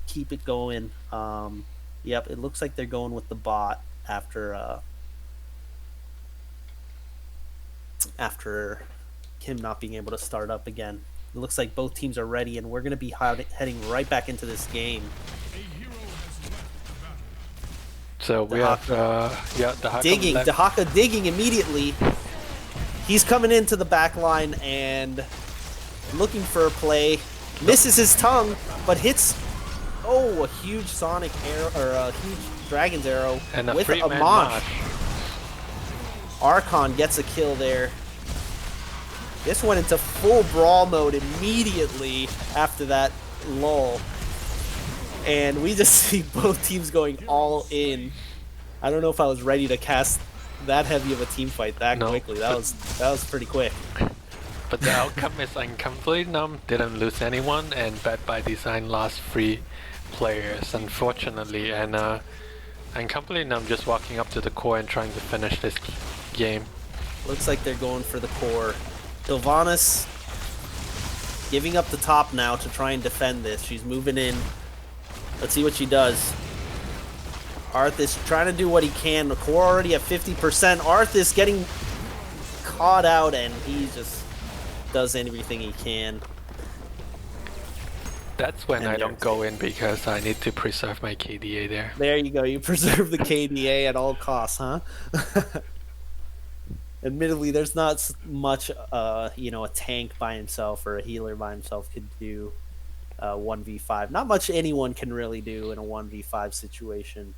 Speaker 2: keep it going. Yep, it looks like they're going with the bot after Kim not being able to start up again. It looks like both teams are ready, and we're going to be heading right back into this game.
Speaker 1: So we have Dahaka
Speaker 2: digging. Dahaka digging immediately. He's coming into the back line and looking for a play. Misses his tongue, but hits a huge sonic arrow, or a huge dragon's arrow
Speaker 1: and
Speaker 2: with a mosh. Archon gets a kill there. This went into full brawl mode immediately after that lull. And we just see both teams going all in. I don't know if I was ready to cast that heavy of a team fight that quickly. That was pretty quick.
Speaker 1: But the outcome is Uncomfortably Numb didn't lose anyone, and Bad by Design lost 3 players, unfortunately. And Uncomfortably Numb just walking up to the core and trying to finish this game.
Speaker 2: Looks like they're going for the core. Sylvanas giving up the top now to try and defend this. She's moving in. Let's see what she does. Arthas trying to do what he can. The core already at 50%. Arthas getting caught out, and he just does everything he can.
Speaker 1: That's when I don't go in because I need to preserve my KDA there.
Speaker 2: There you go. You preserve the KDA at all costs, huh? Admittedly, there's not much, a tank by himself or a healer by himself could do 1v5. Not much anyone can really do in a 1v5 situation.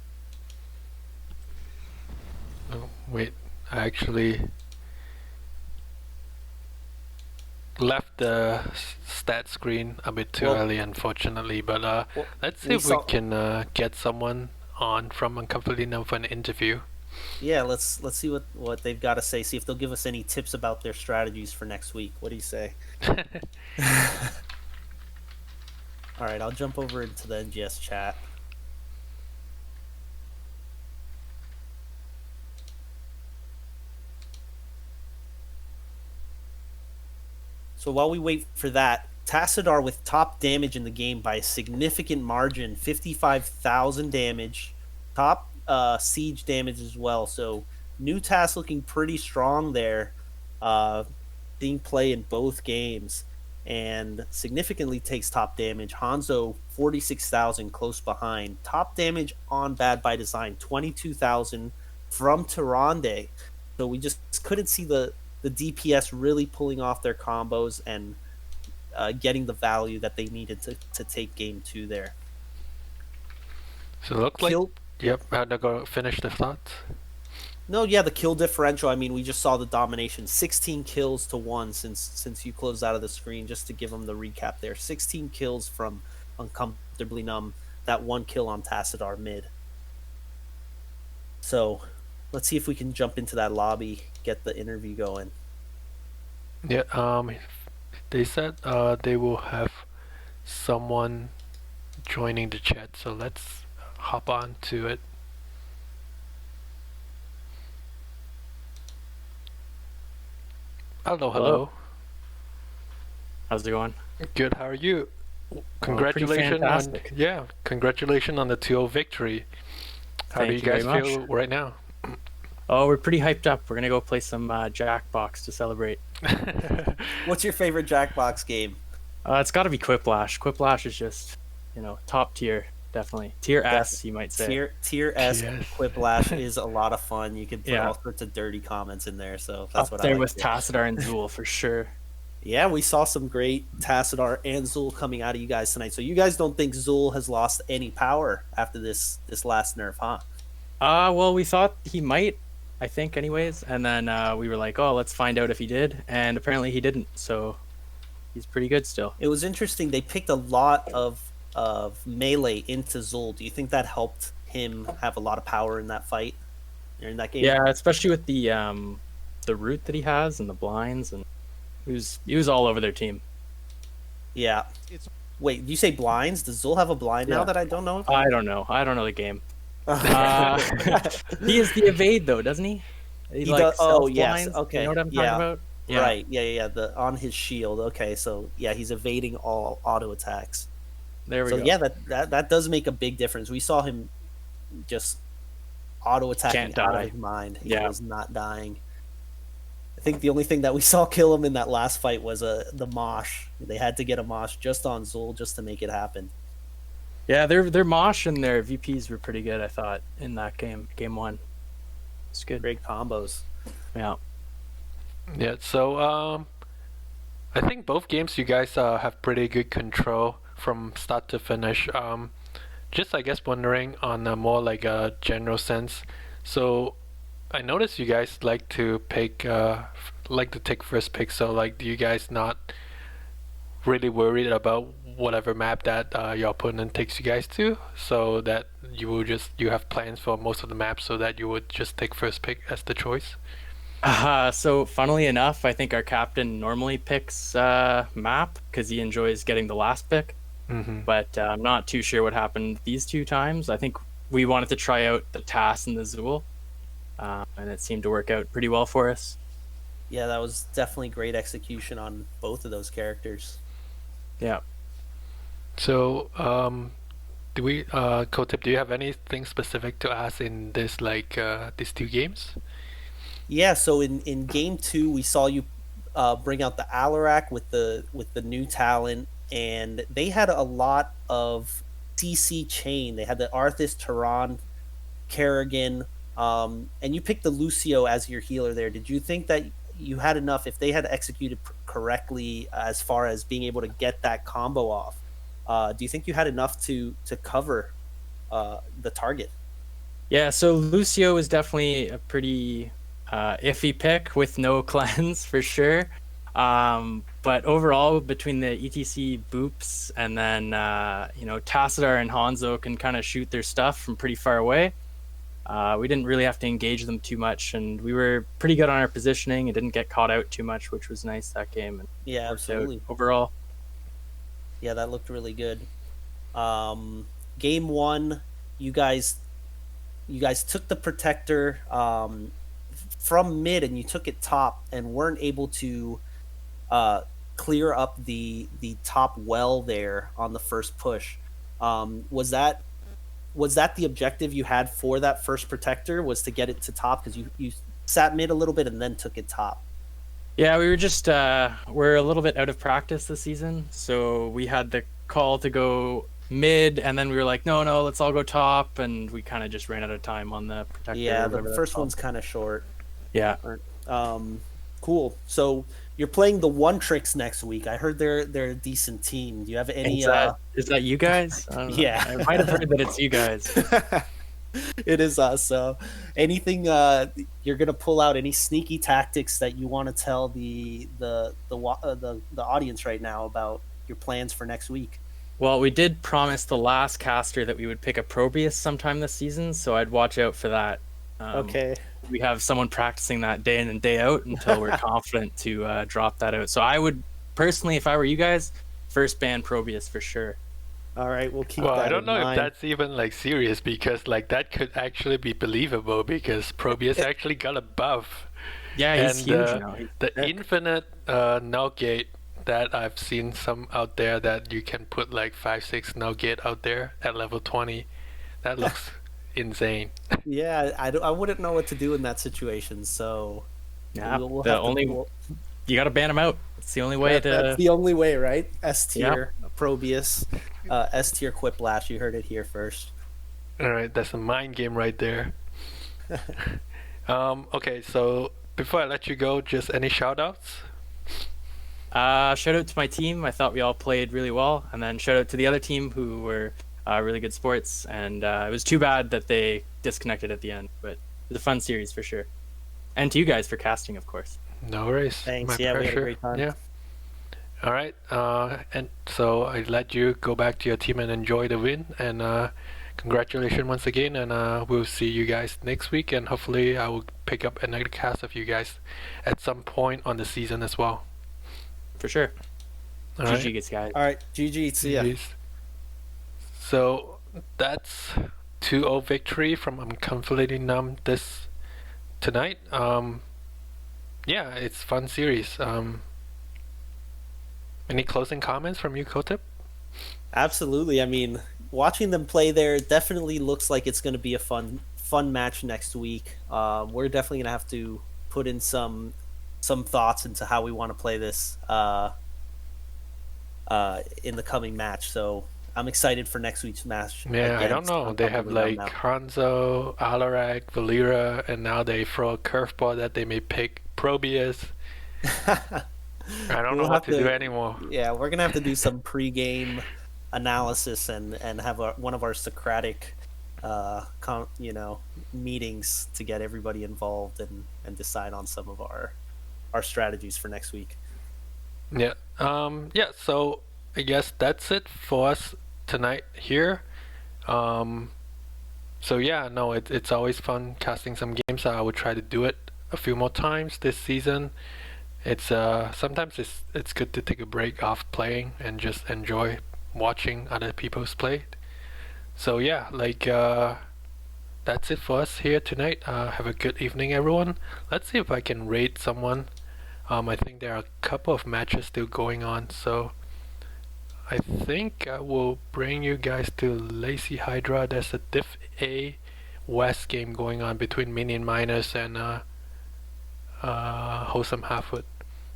Speaker 1: Oh, wait. I actually left the stat screen a bit too early, unfortunately. But let's see if we can get someone on from Uncomfortably Numb for an interview.
Speaker 2: Yeah, let's see what they've got to say. See if they'll give us any tips about their strategies for next week. What do you say? All right, I'll jump over into the NGS chat. So while we wait for that, Tassadar with top damage in the game by a significant margin, 55,000 damage, top siege damage as well. So new Tass looking pretty strong there, being played in both games, and significantly takes top damage. Hanzo 46,000 close behind. Top damage on Bad by Design 22,000 from Tyrande. So we just couldn't see the DPS really pulling off their combos and getting the value that they needed to take game 2 there.
Speaker 1: So it looks
Speaker 2: Kill-
Speaker 1: like, yep, had to go finish the thoughts.
Speaker 2: No, yeah, the kill differential. I mean, we just saw the domination, 16 kills to 1 since you closed out of the screen. Just to give them the recap there, 16 kills from Uncomfortably Numb. That 1 kill on Tassadar mid. So let's see if we can jump into that lobby, get the interview going.
Speaker 1: Yeah, they said they will have someone joining the chat, so let's hop on to it. Hello, hello.
Speaker 4: How's it going?
Speaker 1: Good, how are you?
Speaker 4: pretty
Speaker 1: Congratulations on
Speaker 4: fantastic.
Speaker 1: congratulations on the 2-0 victory. How do
Speaker 4: Thank
Speaker 1: you
Speaker 4: you
Speaker 1: guys
Speaker 4: very
Speaker 1: feel
Speaker 4: much.
Speaker 1: right now?
Speaker 4: Oh, we're pretty hyped up. We're gonna go play some Jackbox to celebrate.
Speaker 2: What's your favorite Jackbox game?
Speaker 4: It's got to be Quiplash. Quiplash is just, top tier, definitely. Tier S, you might say.
Speaker 2: Tier S
Speaker 1: Yes.
Speaker 2: Quiplash is a lot of fun. You can put
Speaker 4: Yeah.
Speaker 2: all sorts of dirty comments in there, so that's
Speaker 4: Up
Speaker 2: what
Speaker 4: there
Speaker 2: I like.
Speaker 4: with
Speaker 2: to do.
Speaker 4: Tassadar and Zool for sure.
Speaker 2: Yeah, we saw some great Tassadar and Zul coming out of you guys tonight. So you guys don't think Zul has lost any power after this last nerf, huh?
Speaker 4: Well, we thought he might, I think, anyways, and then we were like, oh, let's find out if he did, and apparently he didn't. So he's pretty good still.
Speaker 2: It was interesting. They picked a lot of melee into Zul. Do you think that helped him have a lot of power in that fight or in that game?
Speaker 4: Yeah, especially with the root that he has and the blinds, and he was all over their team.
Speaker 2: Yeah. Wait, you say blinds? Does Zul have a blind now
Speaker 4: Yeah.
Speaker 2: that I don't know?
Speaker 4: I don't know. I don't know the game. He is the evade though, doesn't he?
Speaker 2: He does- oh, yes,
Speaker 4: self-blinds.
Speaker 2: okay,
Speaker 4: You know what I'm
Speaker 2: yeah.
Speaker 4: talking about? Yeah.
Speaker 2: Right. Yeah. The on his shield. Okay, so yeah, he's evading all auto attacks.
Speaker 4: There we
Speaker 2: So
Speaker 4: go.
Speaker 2: yeah, that does make a big difference. We saw him just auto attacking
Speaker 4: Can't
Speaker 2: out
Speaker 4: die.
Speaker 2: of his mind. He
Speaker 4: Yeah.
Speaker 2: was not dying. I think the only thing that we saw kill him in that last fight was the mosh. They had to get a mosh just on Zul just to make it happen.
Speaker 4: Yeah, their Mosh and their VPs were pretty good, I thought, in that game 1. It's good.
Speaker 2: Great combos.
Speaker 4: Yeah.
Speaker 1: Yeah, so I think both games you guys have pretty good control from start to finish. Just I guess wondering on a more like a general sense. So I noticed you guys like to pick like to take first pick. So like, do you guys not really worried about whatever map that your opponent takes you guys to? So that you have plans for most of the maps, so that you would just take first pick as the choice.
Speaker 4: So funnily enough, I think our captain normally picks map because he enjoys getting the last pick.
Speaker 1: Mm-hmm.
Speaker 4: But I'm not too sure what happened these 2 times. I think we wanted to try out the Tass and the Zool, and it seemed to work out pretty well for us.
Speaker 2: Yeah, that was definitely great execution on both of those characters.
Speaker 4: Yeah.
Speaker 1: So, do we, Kotip, do you have anything specific to ask in this, like, these 2 games?
Speaker 2: Yeah, so in game 2 we saw you bring out the Alarak with the new talent, and they had a lot of CC chain. They had the Arthas, Tehran, Kerrigan, and you picked the Lucio as your healer there. Did you think that you had enough, if they had executed correctly as far as being able to get that combo off? Do you think you had enough to cover the target?
Speaker 4: Yeah, so Lucio is definitely a pretty iffy pick with no cleanse for sure. But overall, between the ETC boops and then Tassadar and Hanzo can kind of shoot their stuff from pretty far away. We didn't really have to engage them too much, and we were pretty good on our positioning and didn't get caught out too much, which was nice that game. And
Speaker 2: Yeah,
Speaker 4: worked out
Speaker 2: absolutely.
Speaker 4: overall.
Speaker 2: Yeah, that looked really good. Game one, you guys took the protector from mid and you took it top and weren't able to clear up the top well there on the first push. Was that the objective you had for that first protector, was to get it to top, because you sat mid a little bit and then took it top?
Speaker 4: Yeah, we were just we're a little bit out of practice this season, so we had the call to go mid, and then we were like, no, let's all go top, and we kind of just ran out of time on the protector.
Speaker 2: Yeah, the first one's kind of short.
Speaker 4: Yeah.
Speaker 2: Cool. So you're playing the One Tricks next week. I heard they're a decent team. Do you have any?
Speaker 4: Is that you guys? I don't know.
Speaker 2: Yeah,
Speaker 4: I might have heard that it's you guys.
Speaker 2: It is us. So anything you're gonna pull out? Any sneaky tactics that you want to tell the audience right now about your plans for next week?
Speaker 4: Well, we did promise the last caster that we would pick a Probius sometime this season, so I'd watch out for that.
Speaker 2: Okay.
Speaker 4: We have someone practicing that day in and day out until we're confident to drop that out. So I would personally, if I were you guys, first ban Probius for sure.
Speaker 2: All right, we'll keep.
Speaker 1: Well,
Speaker 2: that
Speaker 1: I don't
Speaker 2: in
Speaker 1: know
Speaker 2: mind.
Speaker 1: if that's even like serious, because like that could actually be believable, because Probius actually got a buff.
Speaker 4: Yeah, he's
Speaker 1: And
Speaker 4: huge now. He's
Speaker 1: the
Speaker 4: thick.
Speaker 1: infinite null gate that I've seen some out there, that you can put like 5-6 null gate out there at level 20. That looks insane.
Speaker 2: Yeah, I wouldn't know what to do in that situation. So
Speaker 4: Yeah,
Speaker 2: we'll
Speaker 4: the
Speaker 2: have to
Speaker 4: only
Speaker 2: pull-
Speaker 4: you got to ban him out. It's the only way to.
Speaker 2: That's the only way, right? S tier Probius, S tier Quiplash. You heard it here first.
Speaker 1: All right, that's a mind game right there. Okay, so before I let you go, just any shout outs?
Speaker 4: Shout out to my team. I thought we all played really well, and then shout out to the other team who were really good sports. And it was too bad that they disconnected at the end, but it was a fun series for sure. And to you guys for casting, of course.
Speaker 1: No worries.
Speaker 2: Thanks.
Speaker 1: My
Speaker 2: Yeah, we had a
Speaker 1: pleasure.
Speaker 2: great time.
Speaker 1: Yeah. All right. And so I let you go back to your team and enjoy the win. And congratulations once again. And we'll see you guys next week. And hopefully I will pick up another cast of you guys at some point on the season as well.
Speaker 4: For sure.
Speaker 1: All
Speaker 4: GG,
Speaker 1: right.
Speaker 4: guys.
Speaker 2: All right, GG. See ya.
Speaker 1: Jeez. So that's 2-0 victory from Uncomfortably Numb this tonight. Yeah, it's fun series. Any closing comments from you, Kotip?
Speaker 2: Absolutely. I mean, watching them play there definitely looks like it's going to be a fun match next week. We're definitely going to have to put in some thoughts into how we want to play this in the coming match. So I'm excited for next week's match.
Speaker 1: Yeah, I don't
Speaker 2: against
Speaker 1: know. They have
Speaker 2: Uncomfortably
Speaker 1: like
Speaker 2: Numb now.
Speaker 1: Hanzo, Alarak, Valera, and now they throw a curveball that they may pick Probius. I don't know
Speaker 2: We'll
Speaker 1: what
Speaker 2: have
Speaker 1: to do
Speaker 2: to-
Speaker 1: anymore.
Speaker 2: Yeah, we're gonna have to do some pre-game analysis and have one of our Socratic, meetings to get everybody involved and decide on some of our strategies for next week.
Speaker 1: Yeah. Yeah, so I guess that's it for us tonight here. So yeah, no, it's always fun casting some games. I will try to do it a few more times this season. It's sometimes it's good to take a break off playing and just enjoy watching other people's play. So yeah, like that's it for us here tonight. Have a good evening, everyone. Let's see if I can rate someone. I think there are a couple of matches still going on, so I think I will bring you guys to Lazy Hydra. There's a Div A West game going on between Minion Miners and Wholesome Halfwood.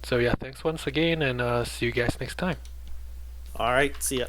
Speaker 1: So yeah, thanks once again, and see you guys next time.
Speaker 2: All right, see ya.